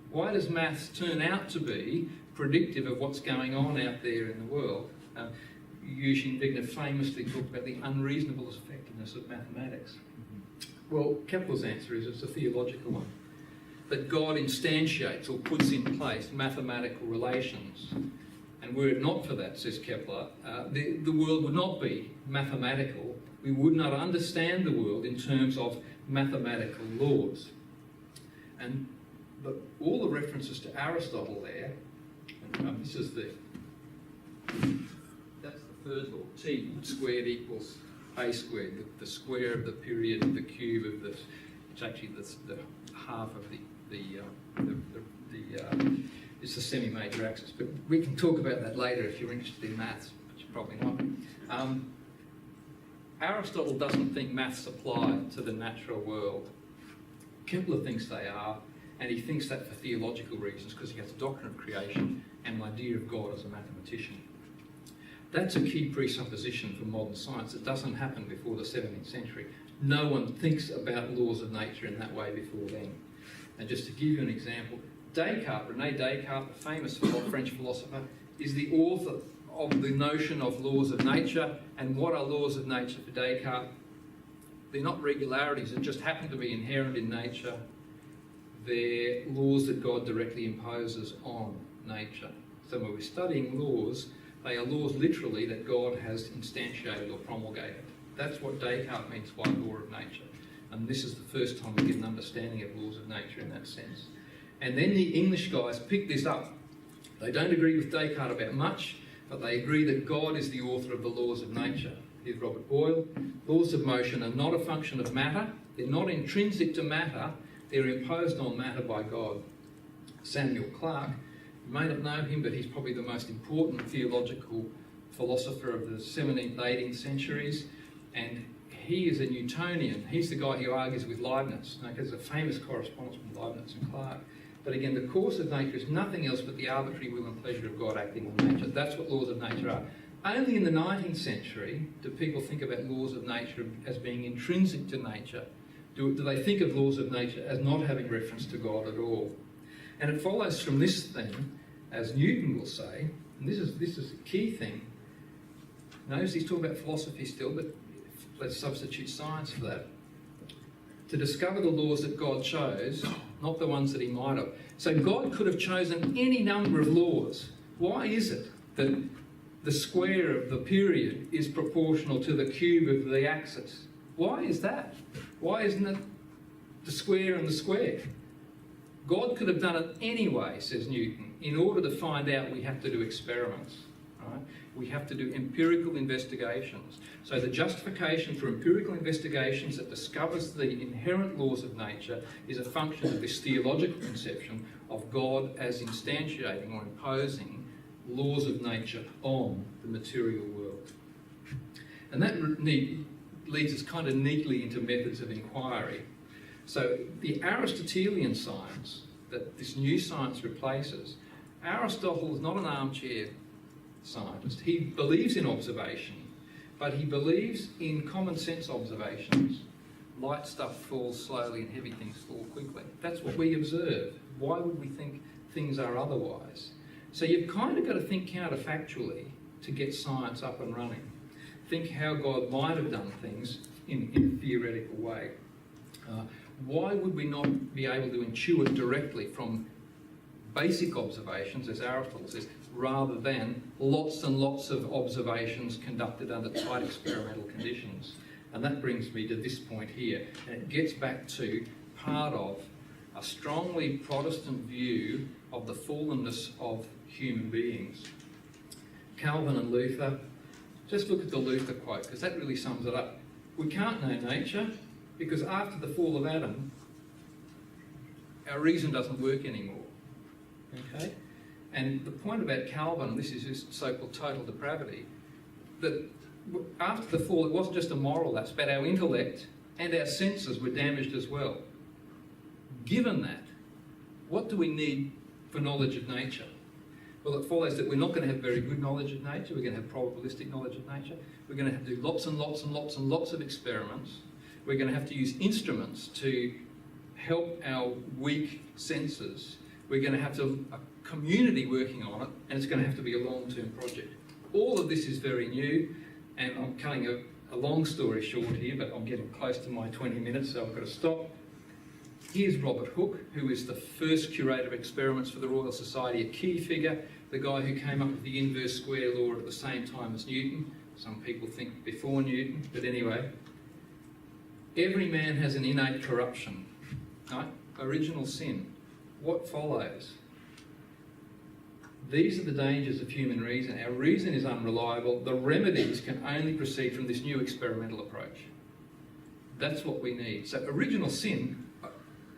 Why does maths turn out to be predictive of what's going on out there in the world? Eugene Wigner famously talked about the unreasonable effectiveness of mathematics. Well, Kepler's answer is it's a theological one. That God instantiates or puts in place mathematical relations. And were it not for that, says Kepler, the world would not be mathematical. We would not understand the world in terms of mathematical laws. And all the references to Aristotle there, and this is that's the third law, T squared equals A squared, the square of the period of the cube of the, it's actually the half of it's the semi-major axis, but we can talk about that later if you're interested in maths, but you're probably not. Aristotle doesn't think maths apply to the natural world. Kepler thinks they are, and he thinks that for theological reasons, because he has a doctrine of creation and an idea of God as a mathematician. That's a key presupposition for modern science. It doesn't happen before the 17th century. No one thinks about laws of nature in that way before then. And just to give you an example, Descartes, René Descartes, the famous French philosopher, is the author of the notion of laws of nature. And what are laws of nature for Descartes? They're not regularities that just happen to be inherent in nature. They're laws that God directly imposes on nature. So when we're studying laws, they are laws literally that God has instantiated or promulgated. That's what Descartes means by law of nature. And this is the first time we get an understanding of laws of nature in that sense. And then the English guys pick this up. They don't agree with Descartes about much, but they agree that God is the author of the laws of nature. Here's Robert Boyle. Laws of motion are not a function of matter. They're not intrinsic to matter. They're imposed on matter by God. Samuel Clarke, you may not know him, but he's probably the most important theological philosopher of the 17th, 18th centuries. And he is a Newtonian. He's the guy who argues with Leibniz. There's a famous correspondence between Leibniz and Clarke. But again, the course of nature is nothing else but the arbitrary will and pleasure of God acting on nature. That's what laws of nature are. Only in the 19th century do people think about laws of nature as being intrinsic to nature. Do they think of laws of nature as not having reference to God at all? And it follows from this then, as Newton will say, and this is a key thing. Notice he's talking about philosophy still, but let's substitute science for that. To discover the laws that God chose, not the ones that he might have. So God could have chosen any number of laws. Why is it that the square of the period is proportional to the cube of the axis? Why is that? Why isn't it the square and the square? God could have done it anyway, says Newton. In order to find out, we have to do experiments. Right? We have to do empirical investigations. So the justification for empirical investigations that discovers the inherent laws of nature is a function of this theological conception of God as instantiating or imposing laws of nature on the material world. And that leads us kind of neatly into methods of inquiry. So the Aristotelian science that this new science replaces, Aristotle is not an armchair scientist. He believes in observation, but he believes in common sense observations. Light stuff falls slowly and heavy things fall quickly. That's what we observe. Why would we think things are otherwise? So you've kind of got to think counterfactually to get science up and running. Think how God might have done things in a theoretical way. Why would we not be able to intuit directly from basic observations, as Aristotle says, rather than lots and lots of observations conducted under tight experimental conditions? And that brings me to this point here, and it gets back to part of a strongly Protestant view of the fallenness of human beings. Calvin and Luther, just look at the Luther quote, because that really sums it up. We can't know nature, because after the fall of Adam, our reason doesn't work anymore. Okay? And the point about Calvin, and this is his so-called total depravity, that after the fall, it wasn't just a moral lapse, but our intellect and our senses were damaged as well. Given that, what do we need for knowledge of nature? Well, it follows that we're not going to have very good knowledge of nature. We're going to have probabilistic knowledge of nature. We're going to have to do lots and lots and lots and lots of experiments. We're going to have to use instruments to help our weak senses. We're going to have to a community working on it, and it's going to have to be a long-term project. All of this is very new, and I'm cutting a long story short here, but I'm getting close to my 20 minutes, so I've got to stop. Here's Robert Hooke, who is the first curator of experiments for the Royal Society, a key figure, the guy who came up with the inverse square law at the same time as Newton. Some people think before Newton, but anyway. Every man has an innate corruption, right? Original sin. What follows? These are the dangers of human reason. Our reason is unreliable. The remedies can only proceed from this new experimental approach. That's what we need. So original sin,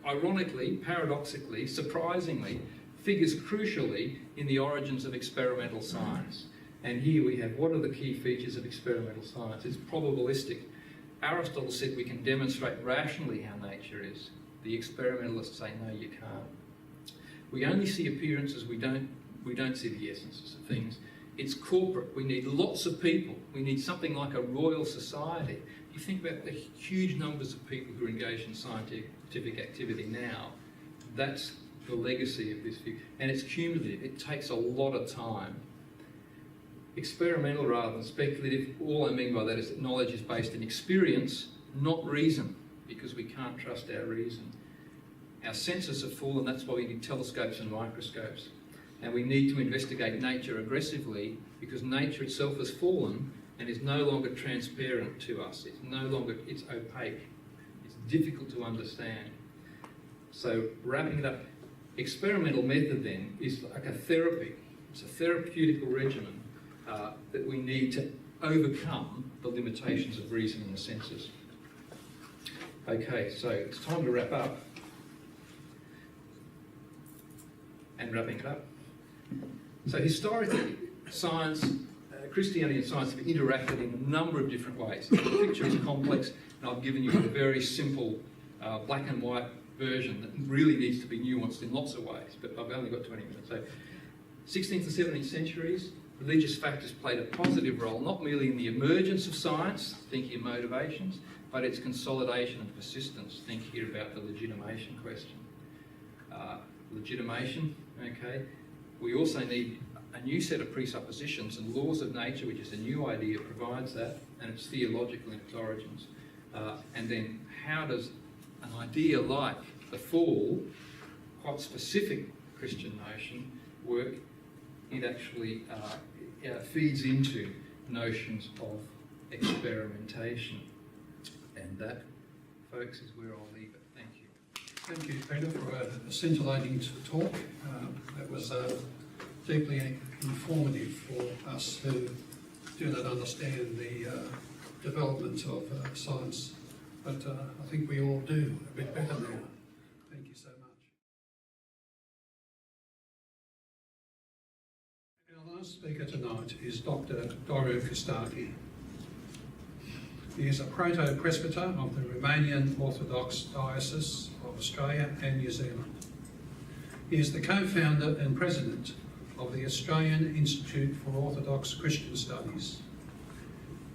ironically, paradoxically, surprisingly, figures crucially in the origins of experimental science. And here we have, what are the key features of experimental science? It's probabilistic. Aristotle said we can demonstrate rationally how nature is. The experimentalists say, no, you can't. We only see appearances, we don't see the essences of things. It's corporate. We need lots of people. We need something like a royal society. You think about the huge numbers of people who are engaged in scientific activity now. That's the legacy of this view. And it's cumulative. It takes a lot of time. Experimental rather than speculative, all I mean by that is that knowledge is based in experience, not reason, because we can't trust our reason. Our senses have fallen, that's why we need telescopes and microscopes. And we need to investigate nature aggressively, because nature itself has fallen and is no longer transparent to us. It's opaque. It's difficult to understand. So wrapping it up, experimental method then is like a therapy. It's a therapeutical regimen that we need to overcome the limitations of reason and the senses. Okay, so it's time to wrap up. And wrapping it up. So historically, science, Christianity and science have interacted in a number of different ways. The picture is complex, and I've given you a very simple black and white version that really needs to be nuanced in lots of ways, but I've only got 20 minutes. So 16th and 17th centuries, religious factors played a positive role, not merely in the emergence of science, think here motivations, but its consolidation and persistence. Think here about the legitimation question. Legitimation, okay. We also need a new set of presuppositions and laws of nature, which is a new idea, provides that, and it's theological in its origins. And then how does an idea like the fall, quite specific Christian notion, work? It actually feeds into notions of experimentation. And that, folks, is where I'll leave it. Thank you. Thank you, Peter, for a scintillating talk. That was deeply informative for us who do not understand the development of science, but I think we all do a bit better now. Thank you so much. Our last speaker tonight is Dr. Doru Costache. He is a Protopresbyter of the Romanian Orthodox Diocese of Australia and New Zealand. He is the co-founder and president of the Australian Institute for Orthodox Christian Studies.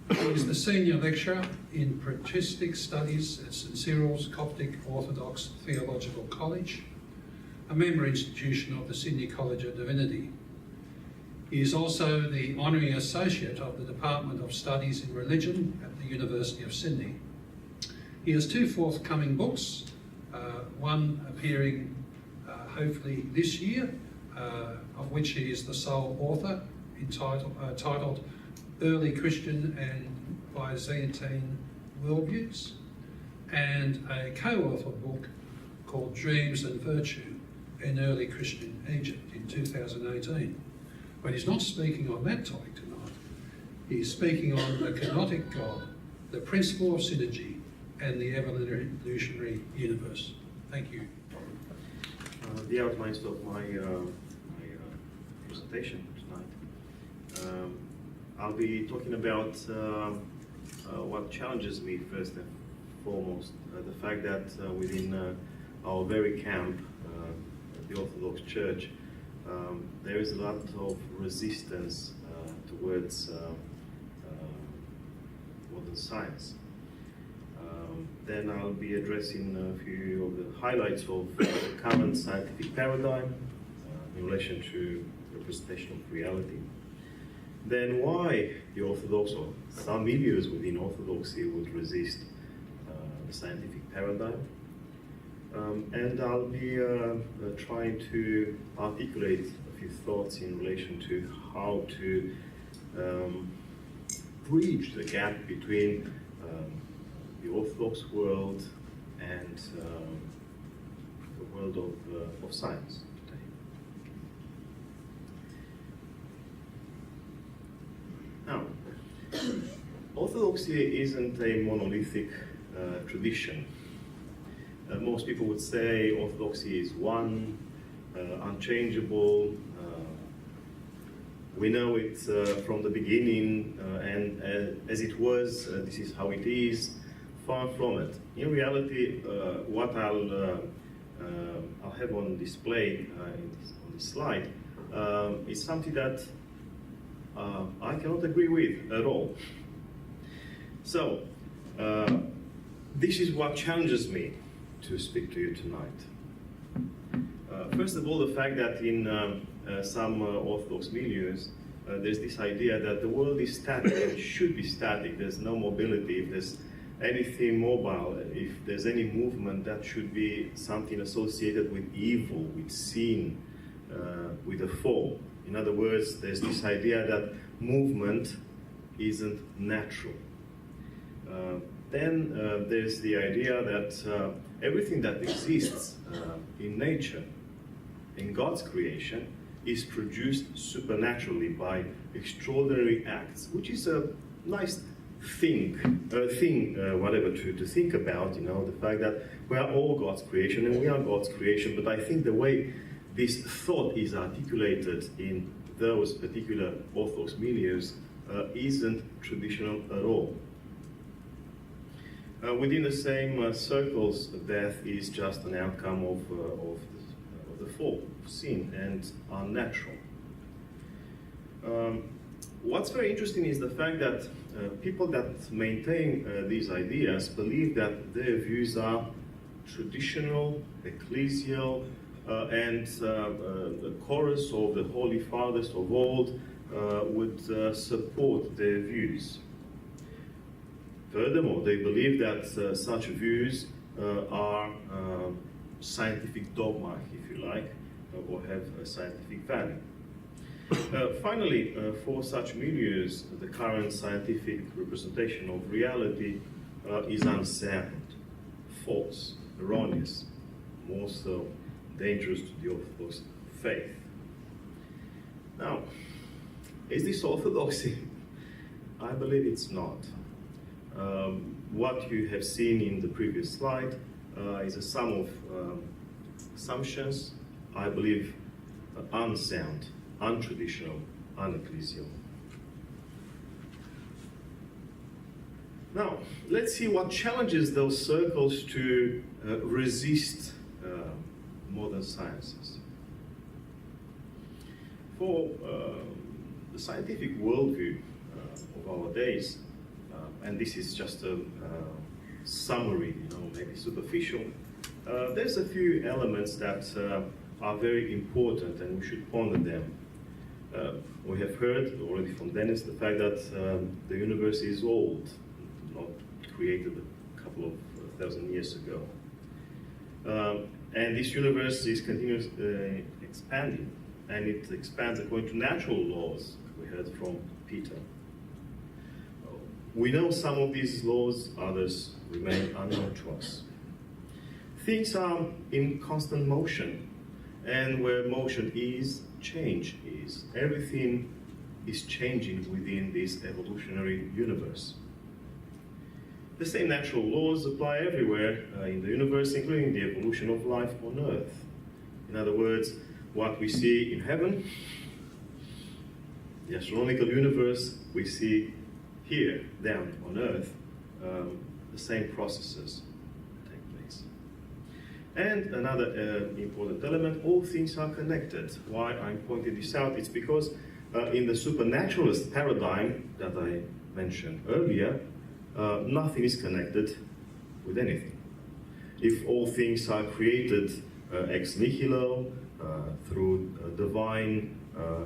He is the senior lecturer in patristic studies at St Cyril's Coptic Orthodox Theological College, a member institution of the Sydney College of Divinity. He is also the honorary associate of the Department of Studies in Religion at the University of Sydney. He has two forthcoming books, one appearing hopefully this year, of which he is the sole author, titled Early Christian and Byzantine Worldviews, and a co-authored book called Dreams and Virtue in Early Christian Egypt in 2018. But he's not speaking on that topic tonight. He's speaking on the Kenotic God, the principle of synergy, and the evolutionary universe. Thank you. The outlines of my presentation tonight. I'll be talking about what challenges me first and foremost. The fact that within our very camp, the Orthodox Church, there is a lot of resistance towards modern science. Then I'll be addressing a few of the highlights of the current scientific paradigm in relation to representation of reality. Then why the Orthodox, or some milieux within Orthodoxy, would resist the scientific paradigm. And I'll be trying to articulate a few thoughts in relation to how to bridge the gap between the Orthodox world and the world of science today. Now, Orthodoxy isn't a monolithic tradition. Most people would say Orthodoxy is one, unchangeable. We know it from the beginning, and as it was, this is how it is. Far from it. In reality, what I'll have on display on this slide is something that I cannot agree with at all. So, this is what challenges me to speak to you tonight. First of all, the fact that in some Orthodox milieus, there's this idea that the world is static and should be static. There's no mobility. If there's anything mobile, if there's any movement, that should be something associated with evil, with sin, with a fall. In other words, there's this idea that movement isn't natural. Then there's the idea that everything that exists in nature, in God's creation, is produced supernaturally by extraordinary acts, which is a nice thing, whatever, to think about, you know, the fact that we are all God's creation and we are God's creation, but I think the way this thought is articulated in those particular Orthodox milieus isn't traditional at all. Within the same circles, death is just an outcome of the fall, of sin, and unnatural. What's very interesting is the fact that people that maintain these ideas believe that their views are traditional, ecclesial, and the chorus of the Holy Fathers of old would support their views. Furthermore, they believe that such views are scientific dogma, if you like, or have a scientific value. Finally, for such milieus, the current scientific representation of reality is unsound, false, erroneous, more so dangerous to the Orthodox faith. Now, is this orthodoxy? I believe it's not. What you have seen in the previous slide is a sum of assumptions, I believe unsound, untraditional, unecclesial. Now, let's see what challenges those circles to resist modern sciences. For the scientific worldview of our days, and this is just a summary, you know, maybe superficial, there's a few elements that are very important and we should ponder them. We have heard already from Denis the fact that the universe is old, not created a couple of thousand years ago. And this universe is continuously expanding, and it expands according to natural laws, we heard from Peter. We know some of these laws, others remain unknown to us. Things are in constant motion, and where motion is, change is. Everything is changing within this evolutionary universe. The same natural laws apply everywhere in the universe, including the evolution of life on Earth. In other words, what we see in heaven, the astronomical universe, we see here, down on Earth, the same processes take place. And another important element, all things are connected. Why I'm pointing this out, it's because in the supernaturalist paradigm that I mentioned earlier, nothing is connected with anything. If all things are created ex nihilo, through divine,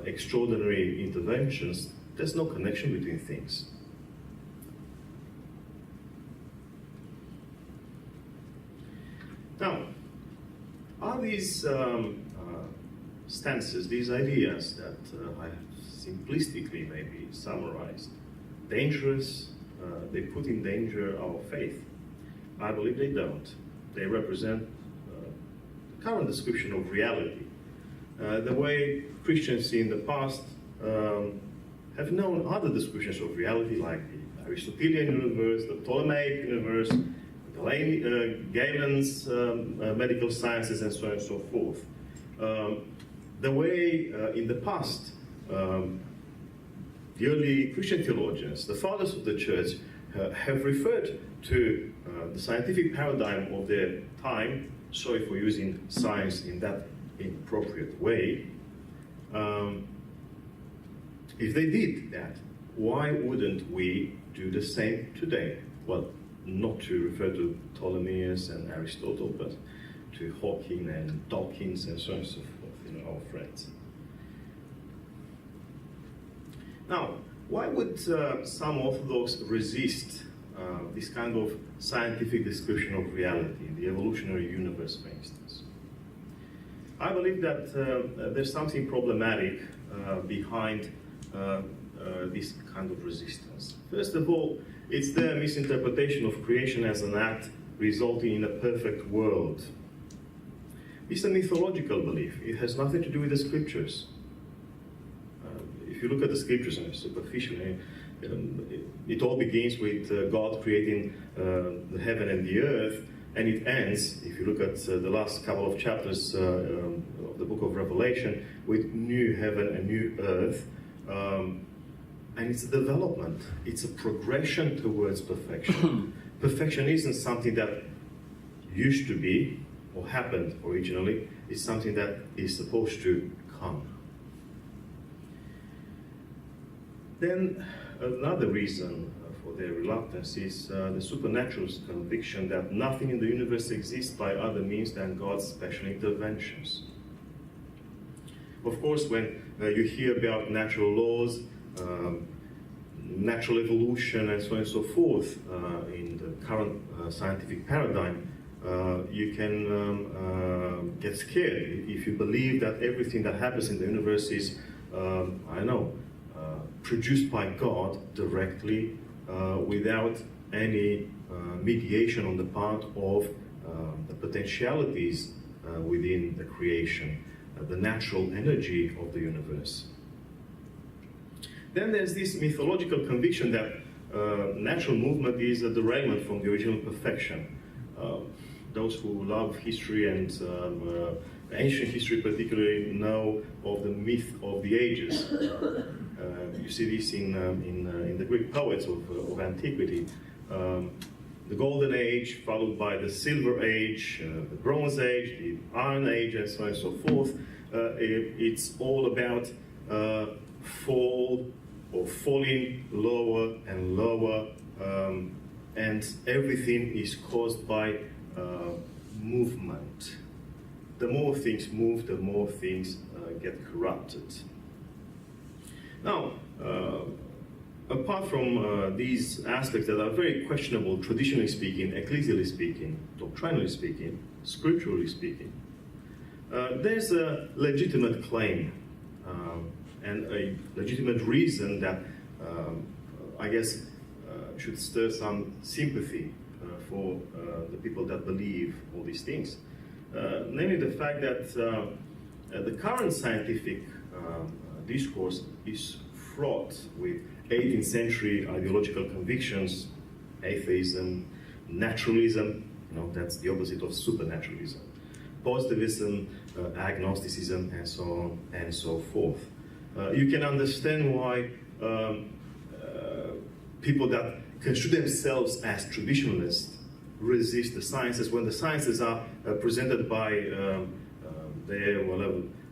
extraordinary interventions, there's no connection between things. Now, are these stances, these ideas that I have simplistically maybe summarized, dangerous? They put in danger our faith? I believe they don't. They represent the current description of reality. The way Christians in the past have known other descriptions of reality, like the Aristotelian universe, the Ptolemaic universe, Galen's medical sciences, and so on and so forth. The way in the past, the early Christian theologians, the fathers of the church, have referred to the scientific paradigm of their time, sorry for using science in that inappropriate way, if they did that, why wouldn't we do the same today? Well, not to refer to Ptolemaios and Aristotle, but to Hooke and Dawkins and so on and so forth, our friends. Now, why would some Orthodox resist this kind of scientific description of reality, the evolutionary universe, for instance? I believe that there's something problematic behind this kind of resistance. First of all, it's their misinterpretation of creation as an act resulting in a perfect world. It's a mythological belief. It has nothing to do with the scriptures. If you look at the scriptures superficially, it all begins with God creating the heaven and the earth, and it ends, if you look at the last couple of chapters of the book of Revelation, with new heaven and new earth. And it's a development. It's a progression towards perfection. Perfection isn't something that used to be or happened originally. It's something that is supposed to come. Then another reason for their reluctance is the supernaturalist conviction that nothing in the universe exists by other means than God's special interventions. Of course, when you hear about natural laws, natural evolution, and so on and so forth, in the current scientific paradigm, you can get scared if you believe that everything that happens in the universe is, produced by God directly, without any mediation on the part of the potentialities within the creation, the natural energy of the universe. Then there's this mythological conviction that natural movement is a derailment from the original perfection. Those who love history and ancient history particularly know of the myth of the ages. You see this in the Greek poets of antiquity. The Golden Age, followed by the Silver Age, the Bronze Age, the Iron Age, and so on and so forth. It's all about fall or falling lower and lower, and everything is caused by movement. The more things move, the more things get corrupted. Now, apart from these aspects that are very questionable, traditionally speaking, ecclesially speaking, doctrinally speaking, scripturally speaking, there's a legitimate claim and a legitimate reason that I guess should stir some sympathy for the people that believe all these things. Namely the fact that the current scientific discourse is fraught with 18th century ideological convictions, atheism, naturalism, that's the opposite of supernaturalism, positivism, agnosticism, and so on and so forth. You can understand why people that construe themselves as traditionalists resist the sciences when the sciences are presented by their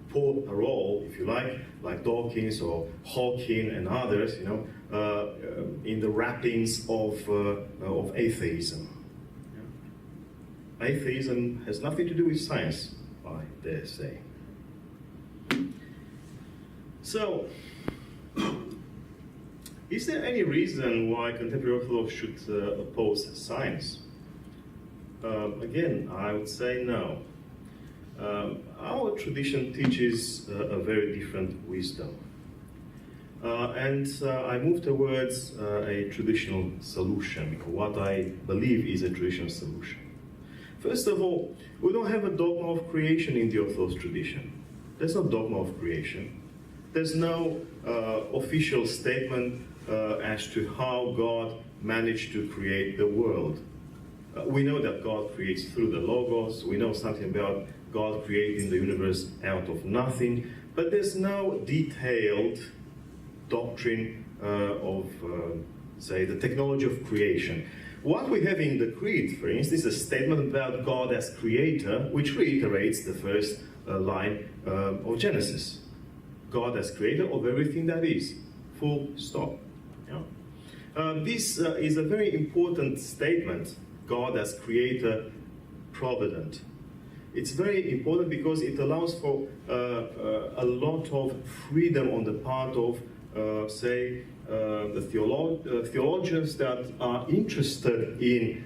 poor parole, if you like Dawkins or Hooke and others, in the wrappings of atheism. Atheism has nothing to do with science, I dare say. So, is there any reason why contemporary Orthodox should oppose science? Again, I would say no. Our tradition teaches a very different wisdom. And I move towards a traditional solution, what I believe is a traditional solution. First of all, we don't have a dogma of creation in the Orthodox tradition. There's no dogma of creation. There's no official statement as to how God managed to create the world. We know that God creates through the Logos. We know something about God creating the universe out of nothing. But there's no detailed doctrine of, say, the technology of creation. What we have in the Creed, for instance, is a statement about God as creator, which reiterates the first line of Genesis. God as creator of everything that is. Full stop. Yeah? This is a very important statement, God as creator, provident. It's very important because it allows for a lot of freedom on the part of, say, the theologians that are interested in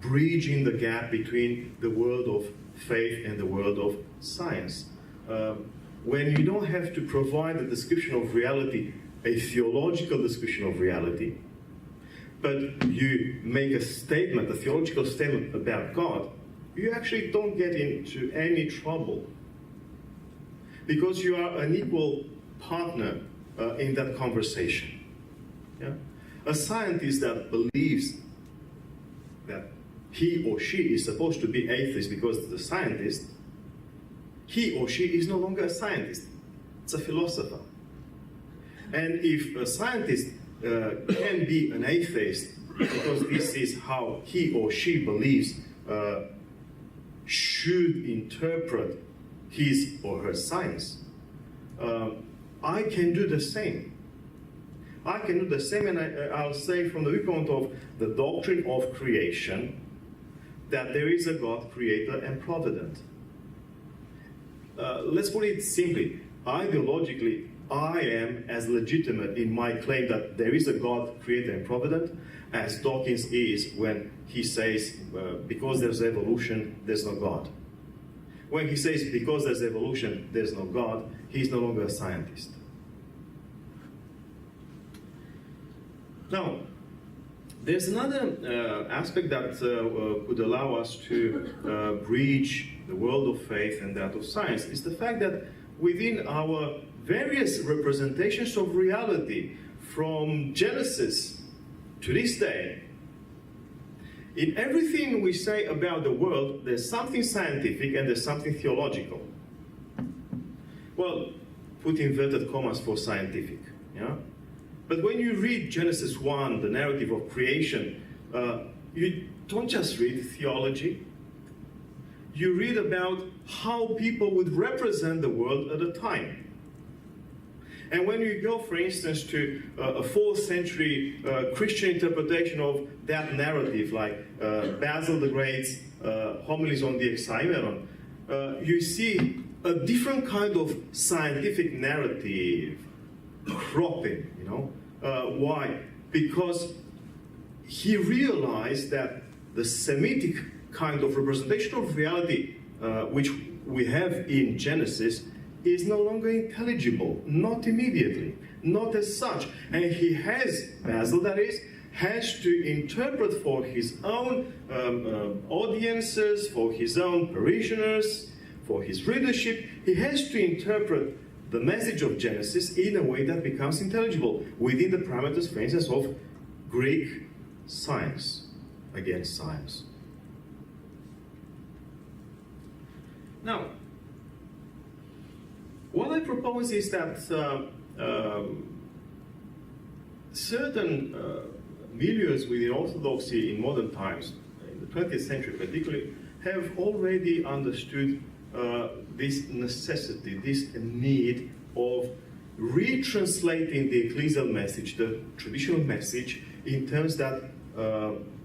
bridging the gap between the world of faith and the world of science. When you don't have to provide a description of reality, a theological description of reality, but you make a statement, a theological statement about God, you actually don't get into any trouble because you are an equal partner in that conversation. Yeah? A scientist that believes that he or she is supposed to be atheist because it's a scientist, he or she is no longer a scientist, it's a philosopher. And if a scientist can be an atheist because this is how he or she believes should interpret his or her science, I can do the same. I can do the same, and I'll say from the viewpoint of the doctrine of creation that there is a God, creator, and provident. Let's put it simply. Ideologically, I am as legitimate in my claim that there is a God, creator, and provident as Dawkins is when he says, because there's evolution, there's no God. When he says, because there's evolution, there's no God, he's no longer a scientist. Now, there's another aspect that could allow us to bridge the world of faith and that of science, is the fact that within our various representations of reality, from Genesis to this day, in everything we say about the world, there's something scientific and there's something theological. Well, put inverted commas for scientific. Yeah? But when you read Genesis 1, the narrative of creation, you don't just read theology. You read about how people would represent the world at a time. And when you go, for instance, to a 4th century Christian interpretation of that narrative, like Basil the Great's homilies on the Hexaemeron, you see a different kind of scientific narrative cropping, you know. Why? Because he realized that the Semitic kind of representation of reality, which we have in Genesis, is no longer intelligible, not immediately, not as such. And he has, Basil that is, has to interpret for his own audiences, for his own parishioners, for his readership, he has to interpret the message of Genesis in a way that becomes intelligible within the parameters, for instance, of Greek science against science. Now, what I propose is that certain milieux within Orthodoxy in modern times, in the 20th century particularly, have already understood this necessity, this need of retranslating the ecclesial message, the traditional message, in terms that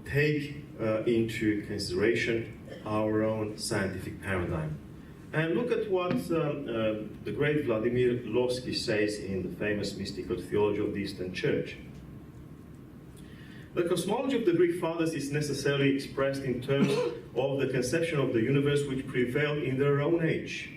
take into consideration our own scientific paradigm. And look at what the great Vladimir Lossky says in the famous mystical theology of the Eastern Church. The cosmology of the Greek fathers is necessarily expressed in terms of the conception of the universe which prevailed in their own age,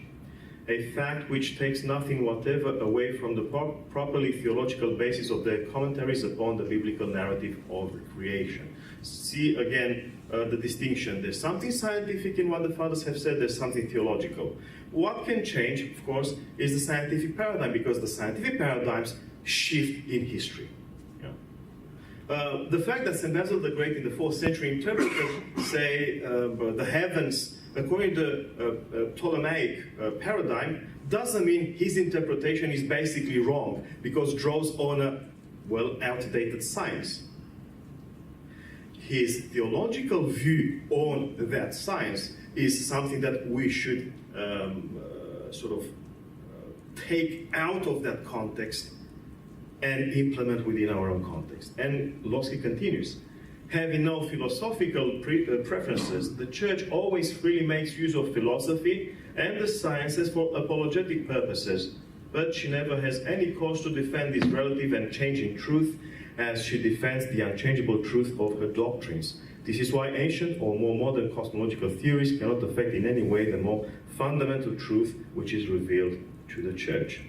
a fact which takes nothing whatever away from the properly theological basis of their commentaries upon the biblical narrative of the creation. See again the distinction. There's something scientific in what the fathers have said, there's something theological. What can change, of course, is the scientific paradigm, because the scientific paradigms shift in history. The fact that St. Basil the Great in the 4th century interpreted, say, the heavens according to Ptolemaic paradigm doesn't mean his interpretation is basically wrong, because it draws on a, well, outdated science. his theological view on that science is something that we should take out of that context and implement within our own context. And Losky continues, having no philosophical preferences, the Church always freely makes use of philosophy and the sciences for apologetic purposes, but she never has any cause to defend this relative and changing truth as she defends the unchangeable truth of her doctrines. This is why ancient or more modern cosmological theories cannot affect in any way the more fundamental truth which is revealed to the Church.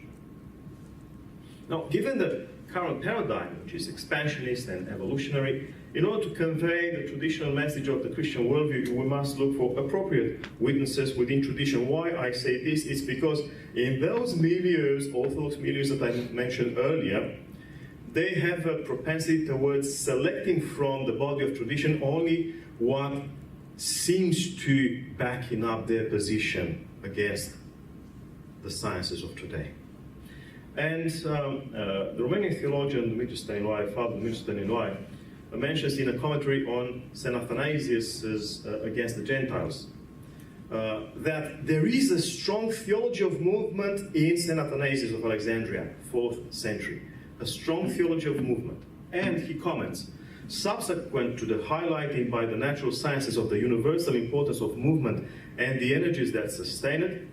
Now, given the current paradigm, which is expansionist and evolutionary, in order to convey the traditional message of the Christian worldview, we must look for appropriate witnesses within tradition. Why I say this is because in those milieus, Orthodox milieus that I mentioned earlier, they have a propensity towards selecting from the body of tradition only what seems to backing up their position against the sciences of today. And the Romanian theologian Father Dumitru Stăniloae, mentions in a commentary on St. Athanasius' Against the Gentiles that there is a strong theology of movement in St. Athanasius of Alexandria, 4th century. A strong theology of movement. And he comments, subsequent to the highlighting by the natural sciences of the universal importance of movement and the energies that sustain it,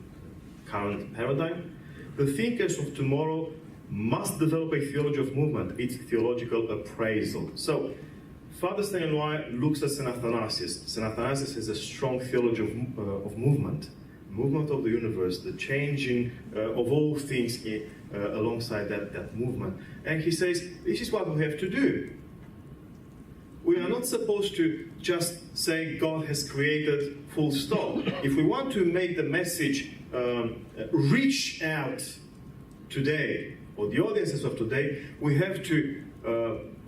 current paradigm, the thinkers of tomorrow must develop a theology of movement, its theological appraisal. So, Father Stăniloae looks at St. Athanasius. St. Athanasius has a strong theology of movement of the universe, the changing of all things alongside that movement. And he says, this is what we have to do. We are not supposed to just say God has created, full stop. If we want to make the message reach out today, or the audiences of today, we have to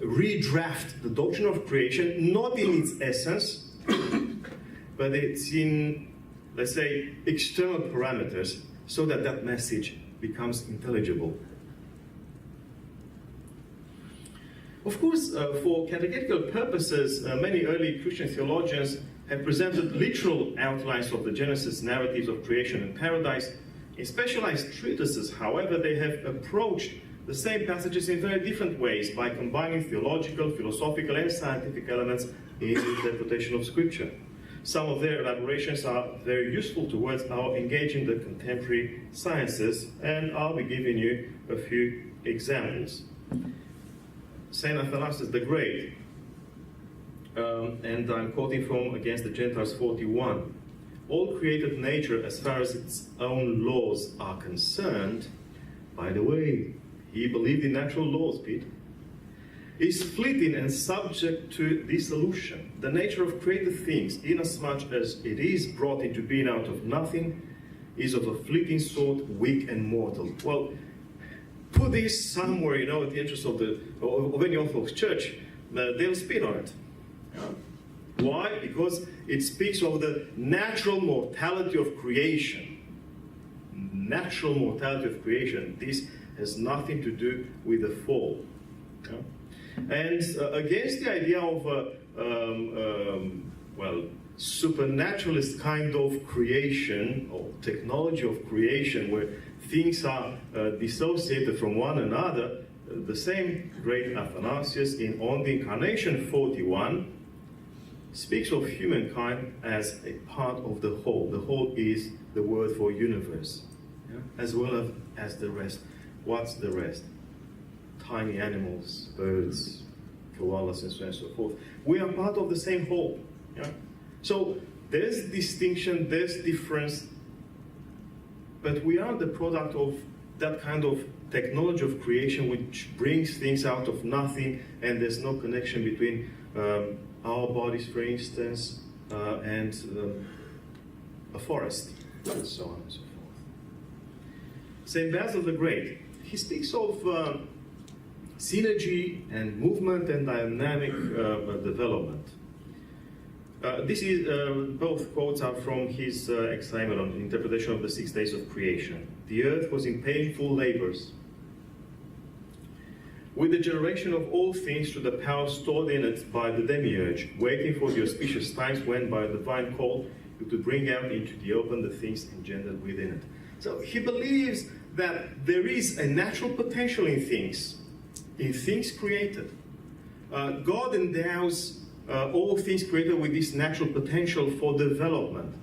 redraft the doctrine of creation, not in its essence, but it's in, let's say, external parameters, so that that message becomes intelligible. Of course, for catechetical purposes, many early Christian theologians have presented literal outlines of the Genesis narratives of creation and paradise. In specialized treatises, however, they have approached the same passages in very different ways by combining theological, philosophical, and scientific elements in the interpretation of Scripture. Some of their elaborations are very useful towards our engaging the contemporary sciences, and I'll be giving you a few examples. Saint Athanasius the Great, and I'm quoting from Against the Gentiles 41. All created nature, as far as its own laws are concerned, by the way, he believed in natural laws, Pete, is fleeting and subject to dissolution. The nature of created things, inasmuch as it is brought into being out of nothing, is of a fleeting sort, weak and mortal. Well, put this somewhere, at the entrance of any Orthodox church, they'll spit on it. Why? Because it speaks of the natural mortality of creation. Natural mortality of creation. This has nothing to do with the fall. And against the idea of supernaturalist kind of creation or technology of creation where things are dissociated from one another, the same great Athanasius in On the Incarnation 41 speaks of humankind as a part of the whole. The whole is the word for universe, as well as the rest. What's the rest? Tiny animals, birds, koalas, and so on and so forth. We are part of the same whole. So there's distinction, there's difference, but we are the product of that kind of technology of creation which brings things out of nothing, and there's no connection between our bodies, for instance, and a forest, and so on and so forth. St. Basil the Great, he speaks of synergy and movement and dynamic development. Both quotes are from his Examen, interpretation of the 6 days of creation. The earth was in painful labors. with the generation of all things through the power stored in it by the demiurge, waiting for the auspicious times when, by divine call, you could bring out into the open the things engendered within it. So he believes that there is a natural potential in things created. God endows all things created with this natural potential for development.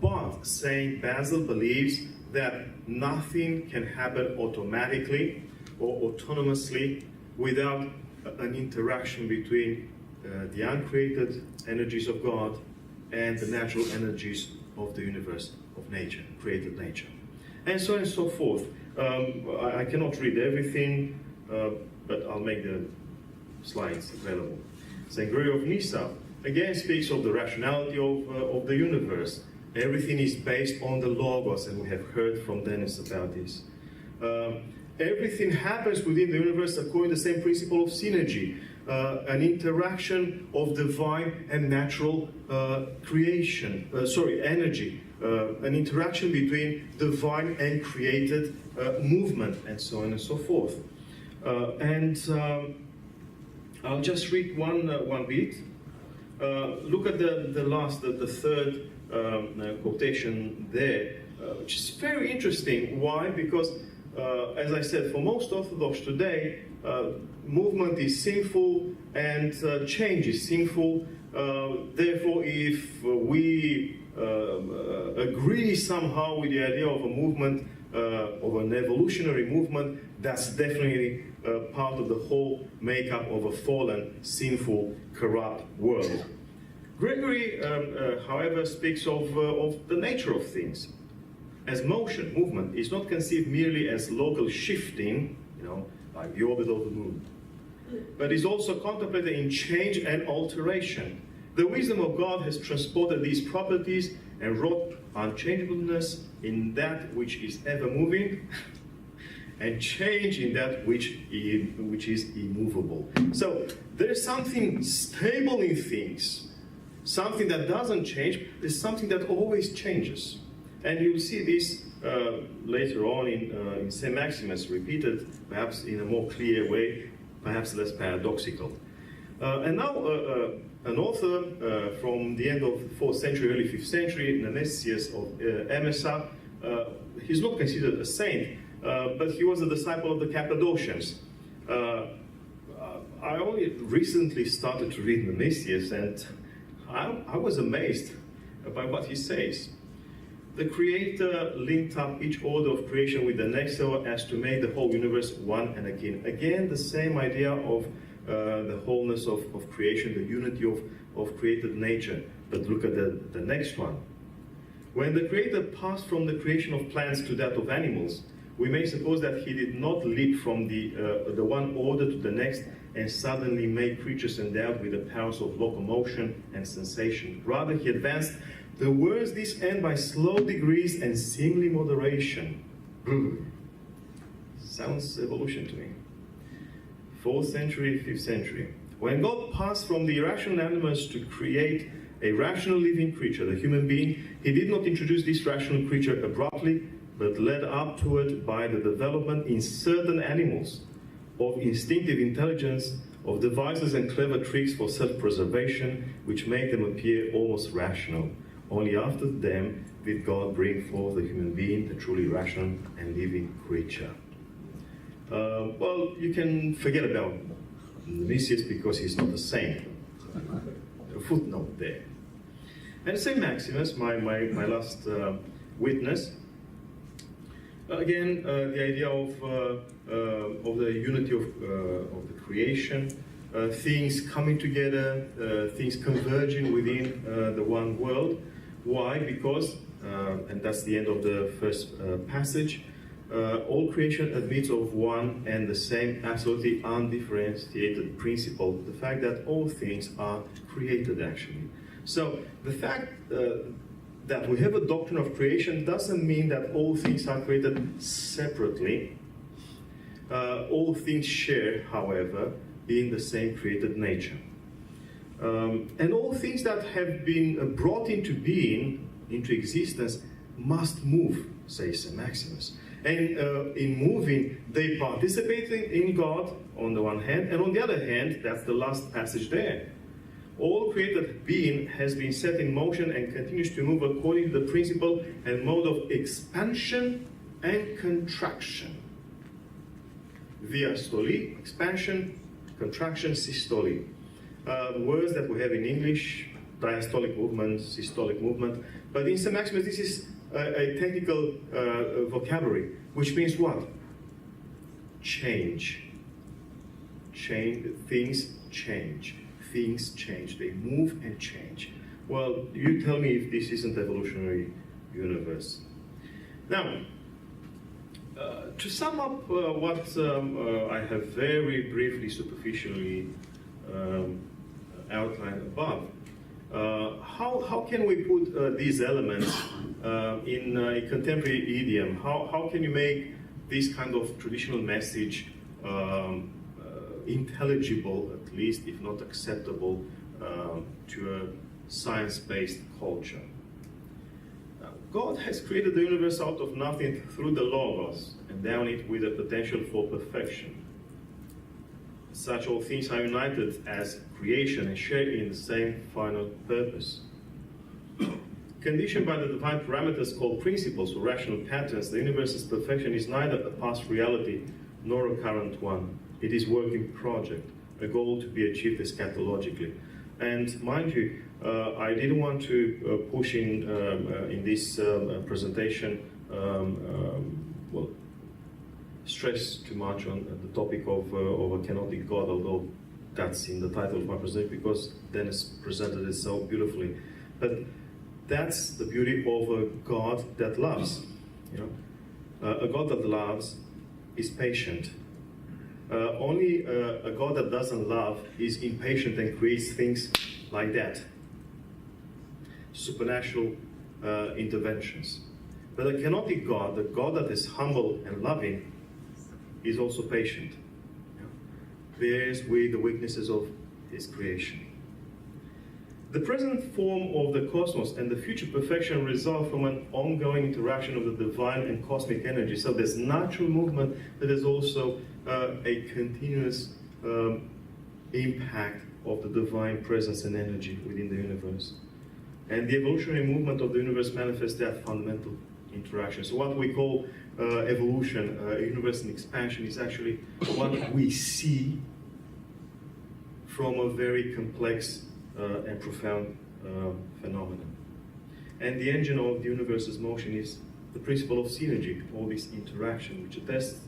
But Saint Basil believes that nothing can happen automatically or autonomously without an interaction between the uncreated energies of God and the natural energies of the universe, of nature, created nature. And so on and so forth. I cannot read everything, but I'll make the slides available. St. Gregory of Nyssa again speaks of the rationality of the universe. Everything is based on the Logos, and we have heard from Denis about this. Everything happens within the universe according to the same principle of synergy, an interaction of divine and natural energy, an interaction between divine and created movement, and so on and so forth. I'll just read one bit. Look at the third quotation there, which is very interesting. Why? Because, as I said, for most Orthodox today, movement is sinful and change is sinful. Therefore, if we agree somehow with the idea of a movement, of an evolutionary movement, that's definitely part of the whole makeup of a fallen, sinful, corrupt world. Gregory, however, speaks of the nature of things. As motion, movement, is not conceived merely as local shifting, like the orbit of the moon, but is also contemplated in change and alteration. The wisdom of God has transported these properties and wrought unchangeableness in that which is ever moving, and change in that which is immovable. So there is something stable in things, something that doesn't change. There's something that always changes. And you'll see this later on in St. Maximus, repeated perhaps in a more clear way, perhaps less paradoxical. And now an author from the end of the 4th century, early 5th century, Nemesius of Emesa, he's not considered a saint, but he was a disciple of the Cappadocians. I only recently started to read Nemesius, and I was amazed by what he says. The Creator linked up each order of creation with the next so as to make the whole universe one and again. Again, the same idea of the wholeness of creation, the unity of created nature. But look at the next one. When the Creator passed from the creation of plants to that of animals, we may suppose that he did not leap from the one order to the next and suddenly make creatures endowed with the powers of locomotion and sensation. Rather, he advanced towards this end by slow degrees and seemly moderation. Sounds evolution to me. 4th century, 5th century. When God passed from the irrational animals to create a rational living creature, the human being, he did not introduce this rational creature abruptly, but led up to it by the development in certain animals of instinctive intelligence, of devices and clever tricks for self-preservation, which make them appear almost rational. Only after them did God bring forth the human being, the truly rational and living creature. Well, you can forget about Nemesius because he's not a saint. A footnote there. And St. Maximus, my last witness, again, the idea of the unity of the creation, things coming together, things converging within the one world. Why? Because, and that's the end of the first passage, all creation admits of one and the same absolutely undifferentiated principle, the fact that all things are created actually. So the fact that we have a doctrine of creation doesn't mean that all things are created separately. All things share, however, in the same created nature. And all things that have been brought into being, into existence, must move, says St. Maximus. And in moving, they participate in God on the one hand, and on the other hand, that's the last passage there. All created being has been set in motion and continues to move according to the principle and mode of expansion and contraction. Diastole, expansion, contraction, systole. Words that we have in English, diastolic movement, systolic movement. But in St. Maximus, this is a technical vocabulary, which means what? Change. Things change. Things change. They move and change. Well, you tell me if this isn't evolutionary universe. Now, to sum up what I have very briefly, superficially outlined above, how can we put these elements in a contemporary idiom? How can you make this kind of traditional message intelligible, at least, if not acceptable, to a science-based culture? God has created the universe out of nothing through the Logos, endowing it with a potential for perfection. Such all things are united as creation and share in the same final purpose. Conditioned by the divine parameters called principles or rational patterns, the universe's perfection is neither a past reality nor a current one. It is a working project, a goal to be achieved eschatologically. And mind you, I didn't want to push in this presentation, stress too much on the topic of a Kenotic God, although that's in the title of my presentation, because Denis presented it so beautifully. But that's the beauty of a God that loves. You know, a God that loves is patient. Only a God that doesn't love is impatient and creates things like that. Supernatural interventions. But a Kenotic God, the God that is humble and loving, is also patient. Bears with the weaknesses of his creation. The present form of the cosmos and the future perfection result from an ongoing interaction of the divine and cosmic energy. So there's natural movement, but there's also a continuous impact of the divine presence and energy within the universe. And the evolutionary movement of the universe manifests that fundamental interaction. So what we call evolution, universe in expansion, is actually what we see from a very complex and profound phenomenon. And the engine of the universe's motion is the principle of synergy, all this interaction, which attests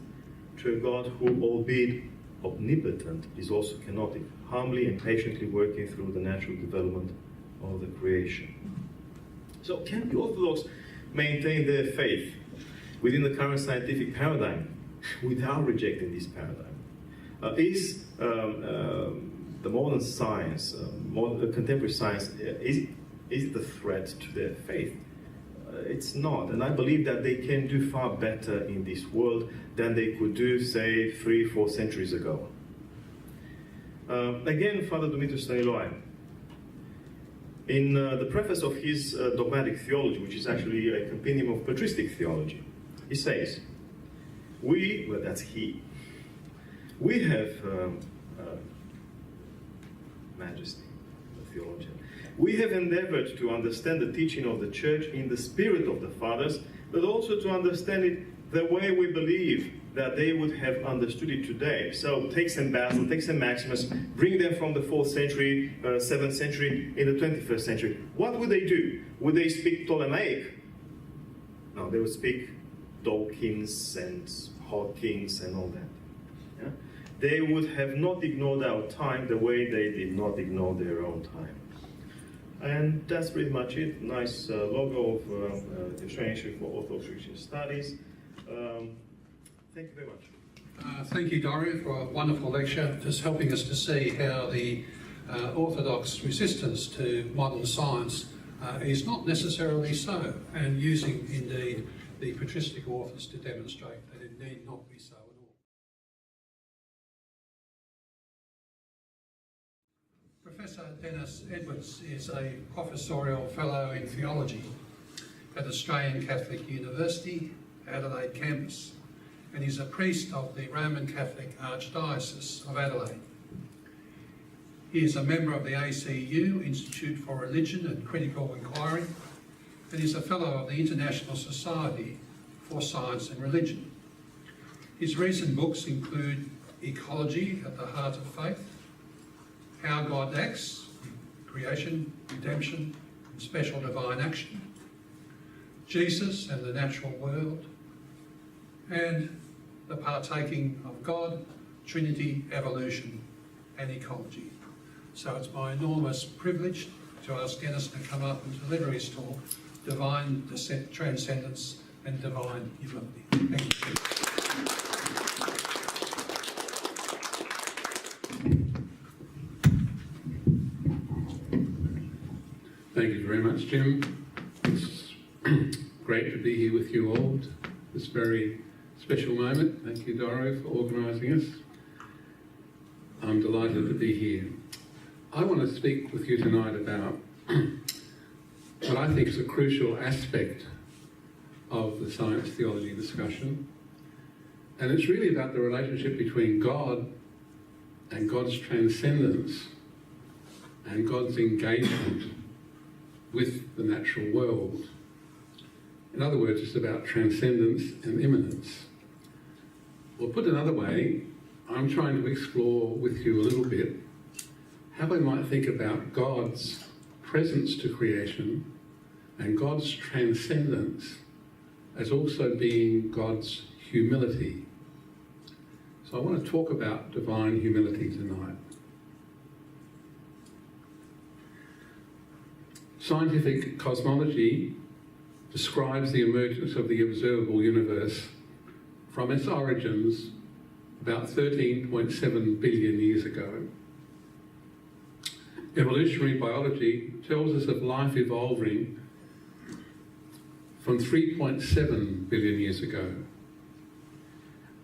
to a God who, albeit omnipotent, is also kenotic, humbly and patiently working through the natural development of the creation. So can the Orthodox maintain their faith within the current scientific paradigm without rejecting this paradigm? Is the modern science, contemporary science, is it a threat to their faith? It's not, and I believe that they can do far better in this world than they could do, say, 3-4 centuries ago. Again, Father Dumitru Staniloae, in the preface of his dogmatic theology, which is actually a compendium of patristic theology, he says, we have Majesty, the theologian. We have endeavored to understand the teaching of the Church in the spirit of the Fathers, but also to understand it the way we believe that they would have understood it today. So take St. Basil, take St. Maximus, bring them from the 4th century, 7th century, in the 21st century. What would they do? Would they speak Ptolemaic? No, they would speak Dawkins and Hawkins and all that. Yeah? They would have not ignored our time the way they did not ignore their own time. And that's pretty much it. Nice logo of the Australian for Orthodox Christian Studies. Thank you very much. Thank you, Doru, for a wonderful lecture, just helping us to see how the Orthodox resistance to modern science is not necessarily so, and using, indeed, the patristic authors to demonstrate that it need not be so at all. Professor Denis Edwards is a professorial fellow in theology at Australian Catholic University, Adelaide campus, and is a priest of the Roman Catholic Archdiocese of Adelaide. He is a member of the ACU, Institute for Religion and Critical Inquiry, and is a fellow of the International Society for Science and Religion. His recent books include Ecology at the Heart of Faith, How God Acts, Creation, Redemption, and Special Divine Action, Jesus and the Natural World, and The Partaking of God, Trinity, Evolution, and Ecology. So it's my enormous privilege to ask Denis to come up and deliver his talk, Divine Transcendence and Divine Humility. Thank you. Thank you very much, Jim. It's great to be here with you all this very special moment. Thank you, Doru, for organising us. I'm delighted to be here. I want to speak with you tonight about what I think is a crucial aspect of the science theology discussion. And it's really about the relationship between God and God's transcendence and God's engagement with the natural world. In other words, it's about transcendence and immanence. Or put another way, I'm trying to explore with you a little bit how we might think about God's presence to creation and God's transcendence as also being God's humility. So I want to talk about divine humility tonight. Scientific cosmology describes the emergence of the observable universe from its origins about 13.7 billion years ago. Evolutionary biology tells us of life evolving from 3.7 billion years ago.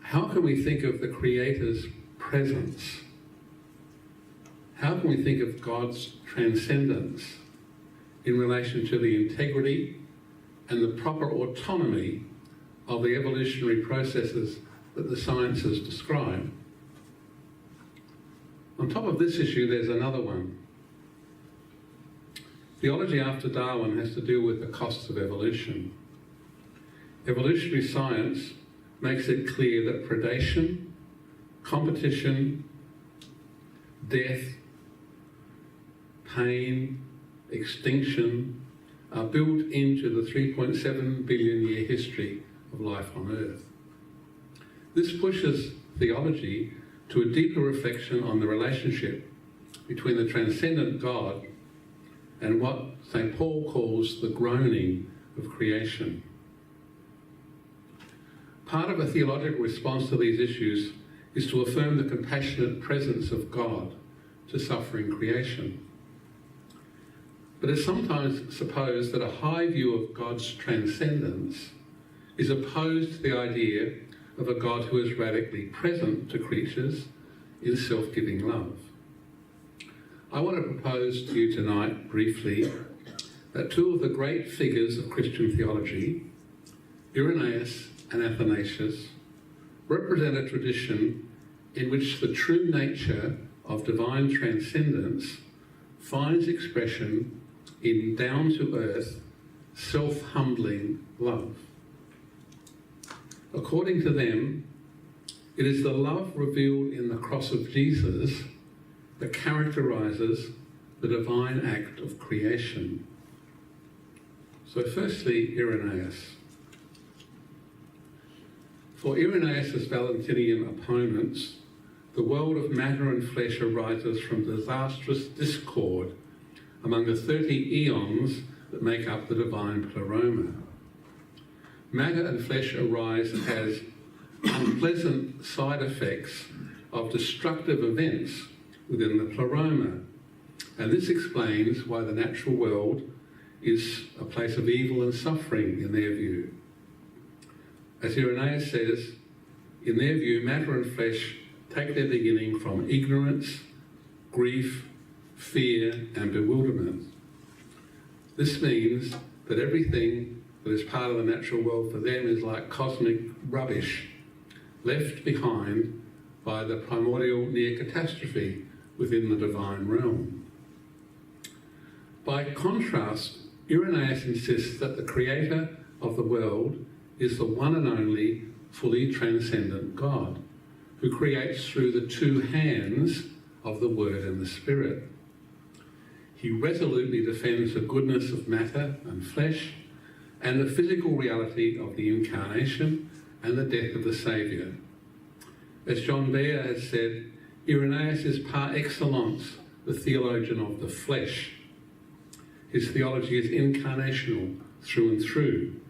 How can we think of the Creator's presence? How can we think of God's transcendence in relation to the integrity and the proper autonomy of the evolutionary processes that the sciences describe? On top of this issue, there's another one. Theology after Darwin has to do with the costs of evolution. Evolutionary science makes it clear that predation, competition, death, pain, extinction are built into the 3.7 billion year history of life on Earth. This pushes theology to a deeper reflection on the relationship between the transcendent God and what St. Paul calls the groaning of creation. Part of a theological response to these issues is to affirm the compassionate presence of God to suffering creation. But it's sometimes supposed that a high view of God's transcendence is opposed to the idea of a God who is radically present to creatures in self-giving love. I want to propose to you tonight, briefly, that two of the great figures of Christian theology, Irenaeus and Athanasius, represent a tradition in which the true nature of divine transcendence finds expression in down-to-earth, self-humbling love. According to them, it is the love revealed in the cross of Jesus that characterises the divine act of creation. So firstly, Irenaeus. For Irenaeus' Valentinian opponents, the world of matter and flesh arises from disastrous discord among the 30 eons that make up the divine pleroma. Matter and flesh arise as unpleasant side effects of destructive events within the pleroma, and this explains why the natural world is a place of evil and suffering in their view. As Irenaeus says, in their view, matter and flesh take their beginning from ignorance, grief, fear, and bewilderment. This means that everything that is part of the natural world for them is like cosmic rubbish left behind by the primordial near catastrophe within the divine realm. By contrast, Irenaeus insists that the creator of the world is the one and only fully transcendent God, who creates through the two hands of the Word and the Spirit. He resolutely defends the goodness of matter and flesh and the physical reality of the incarnation and the death of the Saviour. As John Baer has said, Irenaeus is par excellence the theologian of the flesh. His theology is incarnational through and through.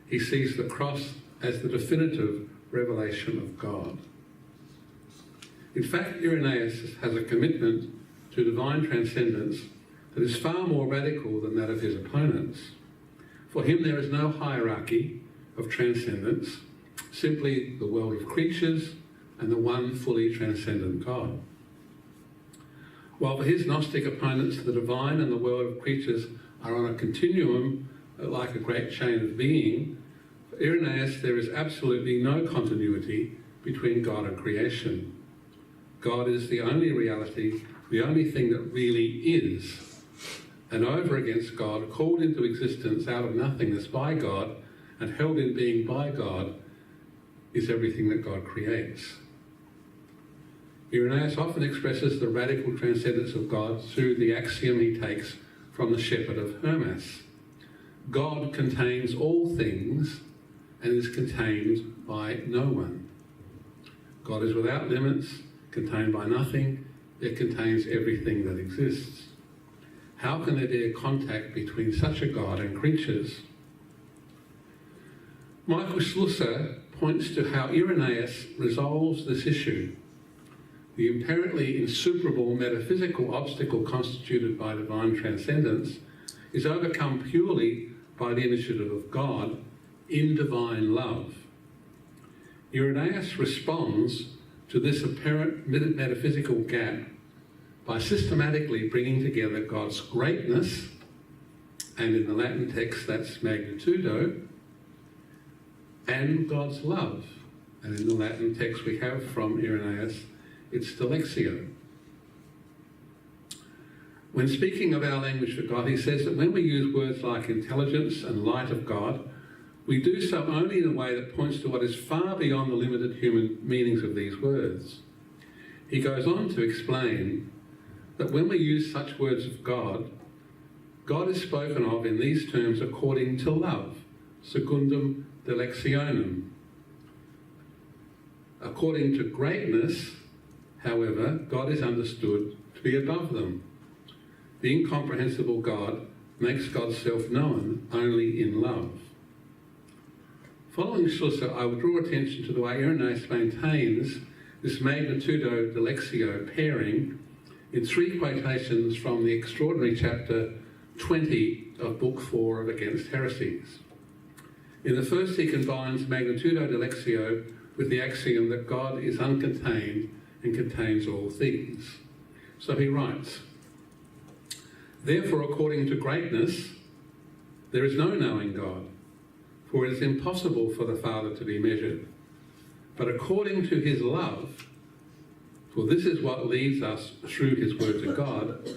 He sees the cross as the definitive revelation of God. In fact, Irenaeus has a commitment to divine transcendence that is far more radical than that of his opponents. For him, there is no hierarchy of transcendence, simply the world of creatures and the one fully transcendent God. While for his Gnostic opponents, the divine and the world of creatures are on a continuum like a great chain of being, for Irenaeus there is absolutely no continuity between God and creation. God is the only reality, the only thing that really is. And over against God, called into existence out of nothingness by God and held in being by God, is everything that God creates. Irenaeus often expresses the radical transcendence of God through the axiom he takes from the shepherd of Hermas. God contains all things and is contained by no one. God is without limits, contained by nothing, yet contains everything that exists. How can there be a contact between such a God and creatures? Michael Schlusser points to how Irenaeus resolves this issue. The apparently insuperable metaphysical obstacle constituted by divine transcendence is overcome purely by the initiative of God in divine love. Irenaeus responds to this apparent metaphysical gap by systematically bringing together God's greatness, and in the Latin text that's magnitudo, and God's love. And in the Latin text we have from Irenaeus, it's delexio. When speaking of our language for God, he says that when we use words like intelligence and light of God, we do so only in a way that points to what is far beyond the limited human meanings of these words. He goes on to explain that when we use such words of God, God is spoken of in these terms according to love, secundum delectionem. According to greatness, however, God is understood to be above them. The incomprehensible God makes God's self known only in love. Following Schlusser, I will draw attention to the way Irenaeus maintains this magnitudo delexio pairing in three quotations from the extraordinary chapter 20 of Book 4 of Against Heresies. In the first, he combines magnitudo delexio with the axiom that God is uncontained and contains all things. So he writes, "Therefore, according to greatness, there is no knowing God, for it is impossible for the Father to be measured. But according to his love, for this is what leads us through his word to God,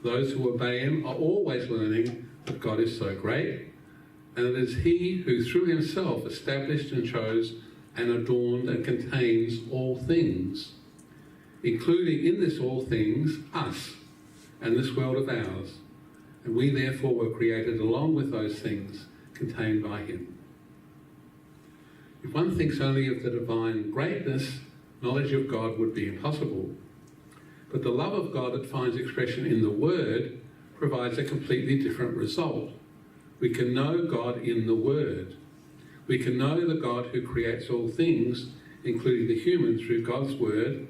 those who obey him are always learning that God is so great, and it is he who through himself established and chose and adorned and contains all things, including in this all things us and this world of ours, and we therefore were created along with those things contained by him." If one thinks only of the divine greatness, knowledge of God would be impossible. But the love of God that finds expression in the Word provides a completely different result. We can know God in the Word. We can know the God who creates all things, including the human, through God's Word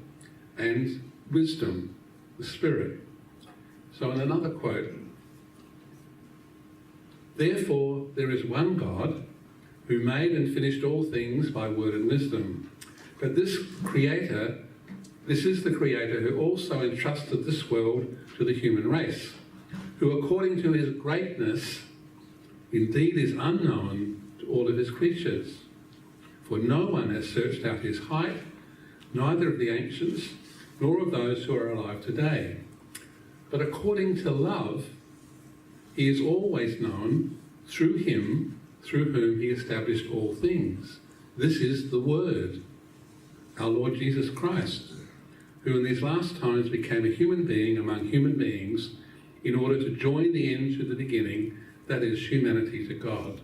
and wisdom, the Spirit. So in another quote, "Therefore there is one God who made and finished all things by word and wisdom. But this is the Creator who also entrusted this world to the human race, who according to his greatness indeed is unknown to all of his creatures. For no one has searched out his height, neither of the ancients, nor of those who are alive today. But according to love, he is always known through him, through whom he established all things. This is the Word, our Lord Jesus Christ, who in these last times became a human being among human beings in order to join the end to the beginning, that is, humanity to God.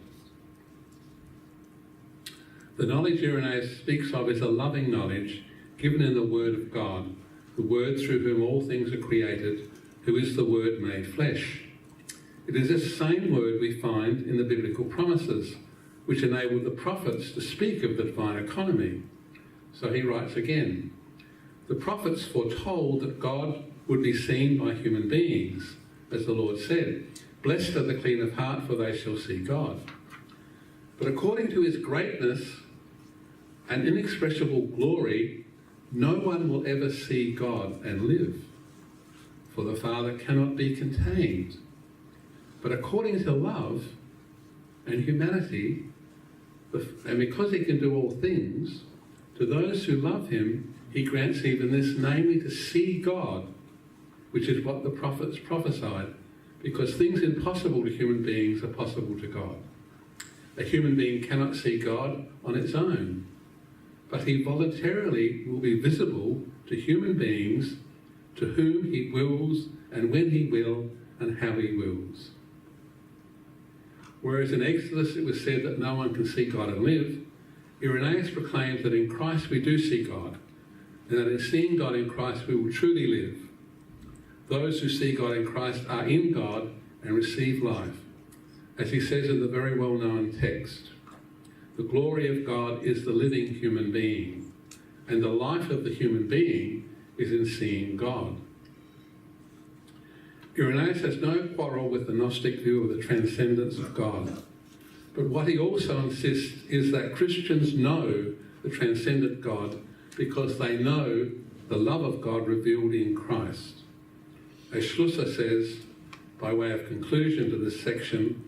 The knowledge Irenaeus speaks of is a loving knowledge given in the Word of God, the Word through whom all things are created, who is the Word made flesh. It is this same Word we find in the biblical promises, which enabled the prophets to speak of the divine economy. So he writes again, the prophets foretold that God would be seen by human beings, as the Lord said, blessed are the clean of heart, for they shall see God. But according to his greatness and inexpressible glory, no one will ever see God and live, for the Father cannot be contained. But according to love and humanity, and because he can do all things, to those who love him, he grants even this, namely to see God, which is what the prophets prophesied, because things impossible to human beings are possible to God. A human being cannot see God on its own, but he voluntarily will be visible to human beings to whom he wills and when he will and how he wills. Whereas in Exodus it was said that no one can see God and live, Irenaeus proclaims that in Christ we do see God, and that in seeing God in Christ we will truly live. Those who see God in Christ are in God and receive life. As he says in the very well-known text, the glory of God is the living human being, and the life of the human being is in seeing God. Irenaeus has no quarrel with the Gnostic view of the transcendence of God, but what he also insists is that Christians know the transcendent God because they know the love of God revealed in Christ. As Schlusser says, by way of conclusion to this section,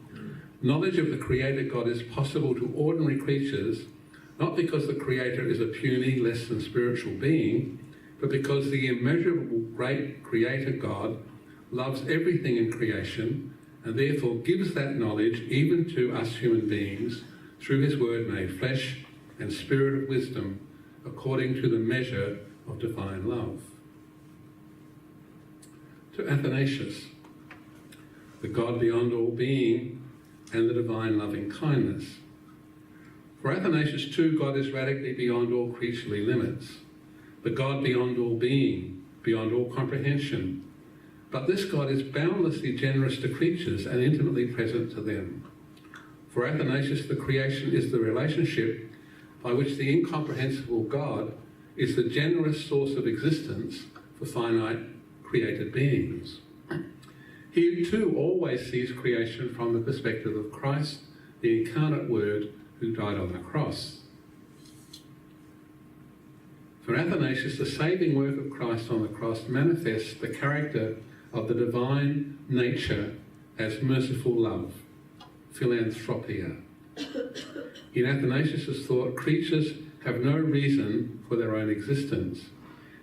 knowledge of the Creator God is possible to ordinary creatures, not because the Creator is a puny, less than spiritual being, but because the immeasurable, great Creator God loves everything in creation and therefore gives that knowledge even to us human beings through his Word made flesh and Spirit of wisdom according to the measure of divine love. To Athanasius, the God beyond all being and the divine loving kindness. For Athanasius too, God is radically beyond all creaturely limits, the God beyond all being, beyond all comprehension. But this God is boundlessly generous to creatures and intimately present to them. For Athanasius, the creation is the relationship by which the incomprehensible God is the generous source of existence for finite created beings. He too always sees creation from the perspective of Christ, the incarnate Word who died on the cross. For Athanasius, the saving work of Christ on the cross manifests the character of the divine nature as merciful love, philanthropia. In Athanasius' thought, creatures have no reason for their own existence.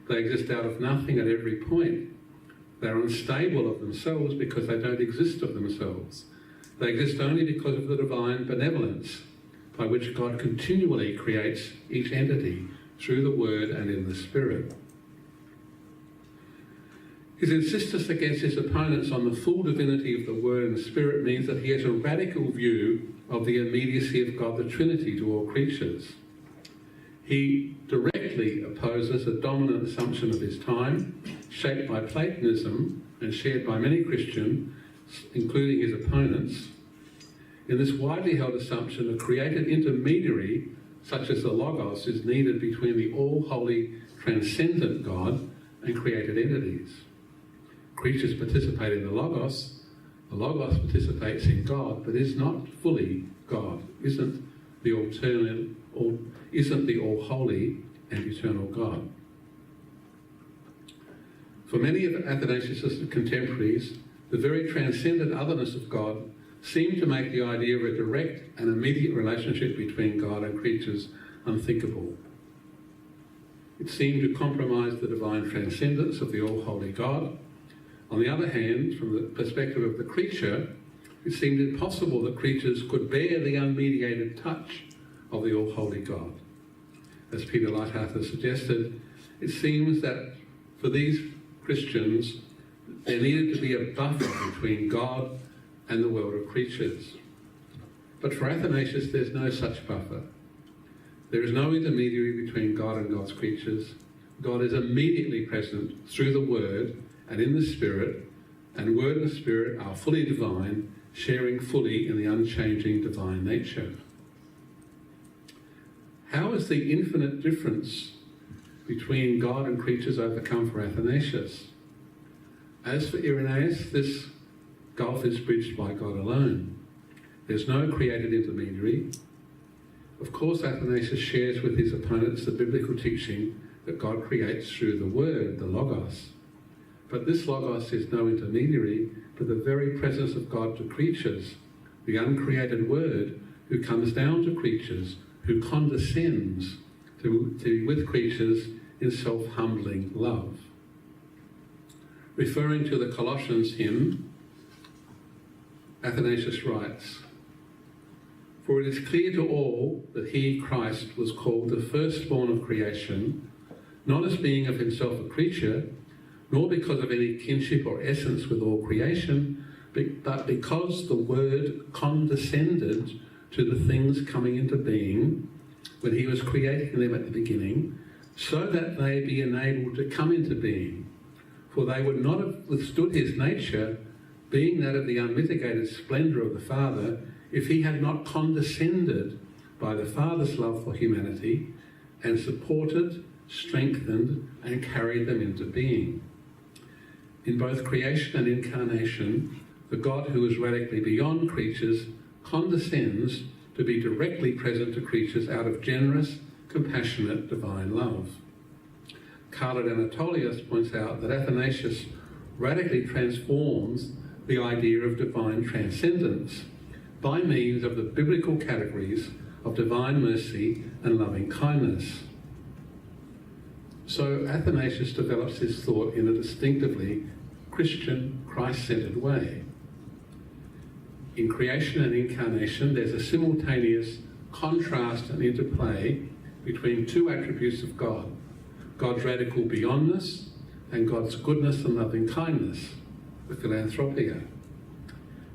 They exist out of nothing at every point. They're unstable of themselves because they don't exist of themselves. They exist only because of the divine benevolence by which God continually creates each entity through the Word and in the Spirit. His insistence against his opponents on the full divinity of the Word and the Spirit means that he has a radical view of the immediacy of God the Trinity to all creatures. He directly opposes a dominant assumption of his time, shaped by Platonism and shared by many Christians, including his opponents. In this widely held assumption, a created intermediary, such as the Logos, is needed between the all-holy, transcendent God and created entities. Creatures participate in the Logos participates in God, but is not fully God, isn't the all-holy and eternal God. For many of Athanasius' contemporaries, the very transcendent otherness of God seemed to make the idea of a direct and immediate relationship between God and creatures unthinkable. It seemed to compromise the divine transcendence of the all-holy God. On the other hand, from the perspective of the creature, it seemed impossible that creatures could bear the unmediated touch of the all-holy God. As Peter Lighthouse suggested, it seems that for these Christians, there needed to be a buffer between God and the world of creatures. But for Athanasius, there's no such buffer. There is no intermediary between God and God's creatures. God is immediately present through the Word and in the Spirit, and Word and Spirit are fully divine, sharing fully in the unchanging divine nature. How is the infinite difference between God and creatures overcome for Athanasius? As for Irenaeus, this gulf is bridged by God alone. There's no created intermediary. Of course, Athanasius shares with his opponents the biblical teaching that God creates through the Word, the Logos. But this Logos is no intermediary, but the very presence of God to creatures, the uncreated Word who comes down to creatures, who condescends to be with creatures in self-humbling love. Referring to the Colossians hymn, Athanasius writes, "For it is clear to all that he, Christ, was called the firstborn of creation, not as being of himself a creature, nor because of any kinship or essence with all creation, but because the Word condescended to the things coming into being when he was creating them at the beginning, so that they be enabled to come into being. For they would not have withstood his nature, being that of the unmitigated splendour of the Father, if he had not condescended by the Father's love for humanity and supported, strengthened, and carried them into being. In both creation and incarnation, the God who is radically beyond creatures condescends to be directly present to creatures out of generous, compassionate, divine love." Carl Anatolius points out that Athanasius radically transforms the idea of divine transcendence by means of the biblical categories of divine mercy and loving kindness. So Athanasius develops his thought in a distinctively Christian, Christ-centered way. In creation and incarnation, there's a simultaneous contrast and interplay between two attributes of God: God's radical beyondness and God's goodness and loving kindness, the philanthropia.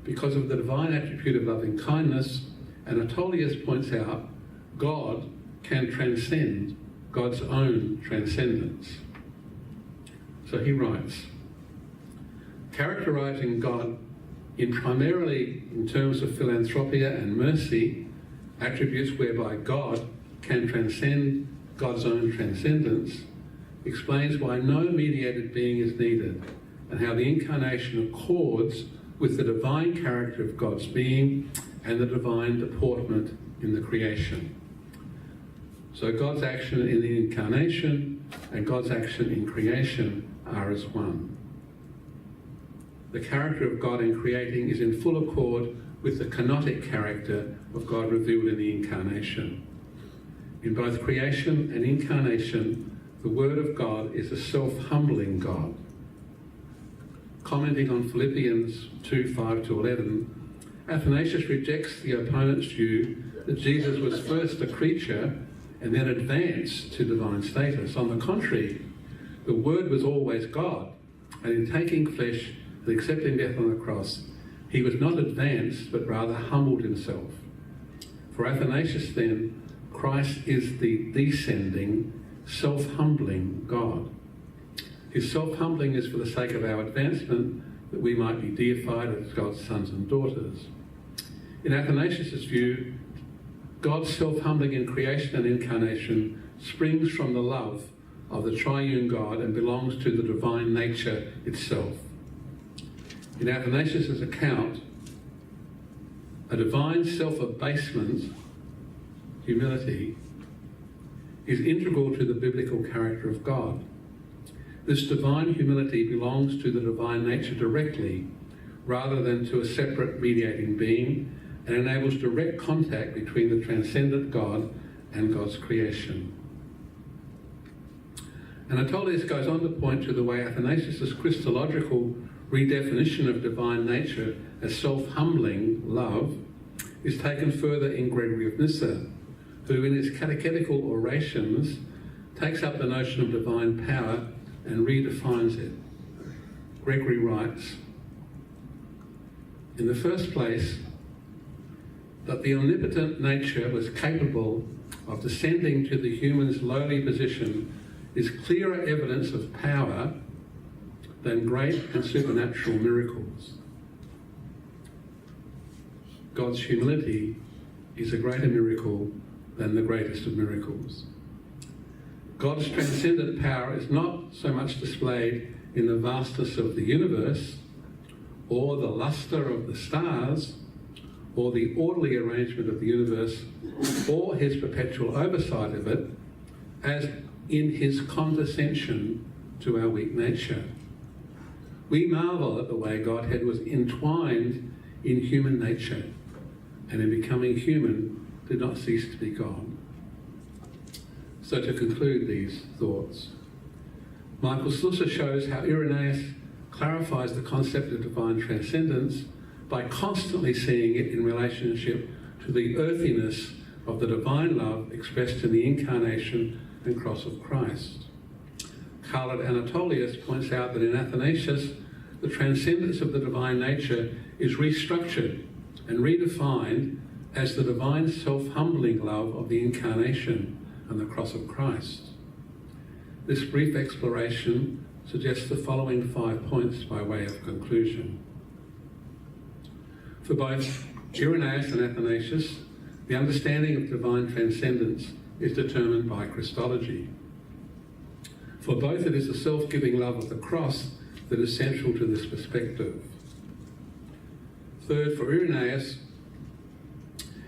Because of the divine attribute of loving kindness, Anatolius points out, God can transcend God's own transcendence. So he writes, characterizing God primarily in terms of philanthropia and mercy, attributes whereby God can transcend God's own transcendence, explains why no mediated being is needed and how the incarnation accords with the divine character of God's being and the divine deportment in the creation. So God's action in the incarnation and God's action in creation are as one. The character of God in creating is in full accord with the kenotic character of God revealed in the incarnation. In both creation and incarnation, the Word of God is a self-humbling God. Commenting on Philippians 2:5-11, Athanasius rejects the opponent's view that Jesus was first a creature and then advanced to divine status. On the contrary, the Word was always God, and in taking flesh and accepting death on the cross, he was not advanced, but rather humbled himself. For Athanasius, then, Christ is the descending, self-humbling God. His self-humbling is for the sake of our advancement, that we might be deified as God's sons and daughters. In Athanasius' view, God's self-humbling in creation and incarnation springs from the love of the triune God and belongs to the divine nature itself. In Athanasius' account, a divine self-abasement, humility, is integral to the biblical character of God. This divine humility belongs to the divine nature directly, rather than to a separate mediating being, and enables direct contact between the transcendent God and God's creation. Anatolius goes on to point to the way Athanasius' Christological redefinition of divine nature as self-humbling love is taken further in Gregory of Nyssa, who in his catechetical orations takes up the notion of divine power and redefines it. Gregory writes, in the first place, that the omnipotent nature was capable of descending to the human's lowly position is clearer evidence of power than great and supernatural miracles. God's humility is a greater miracle than the greatest of miracles. God's transcendent power is not so much displayed in the vastness of the universe, or the lustre of the stars, or the orderly arrangement of the universe, or his perpetual oversight of it, as in his condescension to our weak nature. We marvel at the way Godhead was entwined in human nature, and in becoming human did not cease to be God. So to conclude these thoughts, Michael Slusser shows how Irenaeus clarifies the concept of divine transcendence by constantly seeing it in relationship to the earthiness of the divine love expressed in the incarnation and cross of Christ. Carl Anatolius points out that in Athanasius, the transcendence of the divine nature is restructured and redefined as the divine self-humbling love of the incarnation and the cross of Christ. This brief exploration suggests the following 5 points by way of conclusion. For both Irenaeus and Athanasius, the understanding of divine transcendence is determined by Christology. For both, it is the self-giving love of the cross that is central to this perspective. Third, for Irenaeus,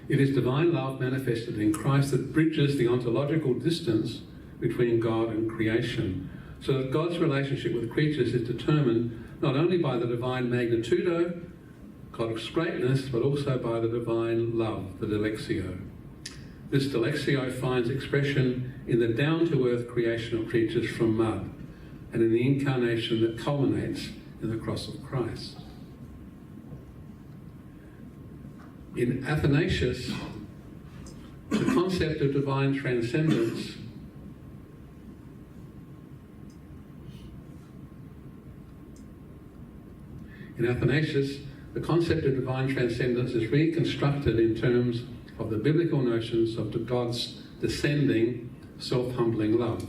it is divine love manifested in Christ that bridges the ontological distance between God and creation, so that God's relationship with creatures is determined not only by the divine magnitudo, God's greatness, but also by the divine love, the dilexio. This dilexio finds expression in the down-to-earth creation of creatures from mud, and in the incarnation that culminates in the cross of Christ. In Athanasius, the concept of divine transcendence is reconstructed in terms of the biblical notions of God's descending, self-humbling love.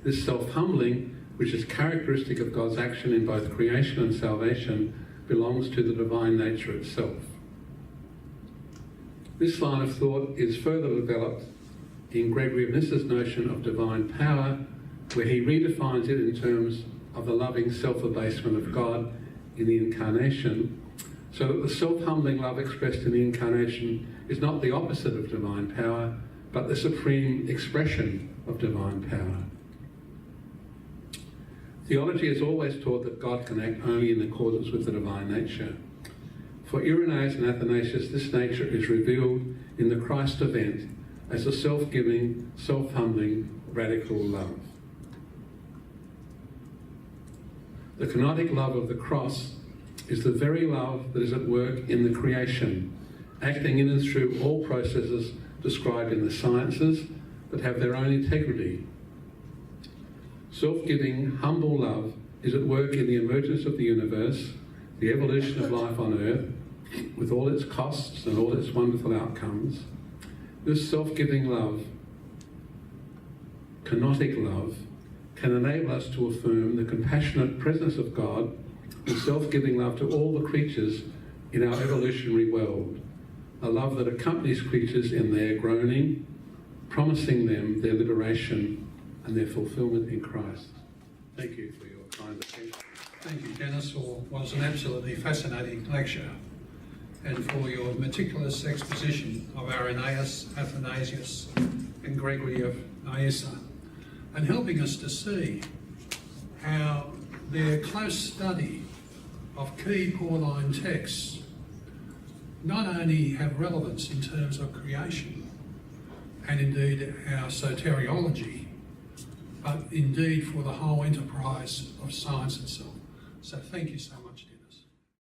This self-humbling, which is characteristic of God's action in both creation and salvation, belongs to the divine nature itself. This line of thought is further developed in Gregory of Nyssa's notion of divine power, where he redefines it in terms of the loving self-abasement of God in the incarnation, so that the self-humbling love expressed in the incarnation is not the opposite of divine power, but the supreme expression of divine power. Theology has always taught that God can act only in accordance with the divine nature. For Irenaeus and Athanasius, this nature is revealed in the Christ event as a self-giving, self-humbling, radical love. The kenotic love of the cross is the very love that is at work in the creation, acting in and through all processes described in the sciences that have their own integrity. Self-giving, humble love is at work in the emergence of the universe, the evolution of life on earth, with all its costs and all its wonderful outcomes. This self-giving love, kenotic love, can enable us to affirm the compassionate presence of God and self-giving love to all the creatures in our evolutionary world, a love that accompanies creatures in their groaning, promising them their liberation and their fulfillment in Christ. Thank you for your kind attention. Thank you, Denis, for what was an absolutely fascinating lecture, and for your meticulous exposition of Irenaeus, Athanasius, and Gregory of Nyssa, and helping us to see how their close study of key Pauline texts not only have relevance in terms of creation and indeed our soteriology, but indeed for the whole enterprise of science itself. So thank you so much.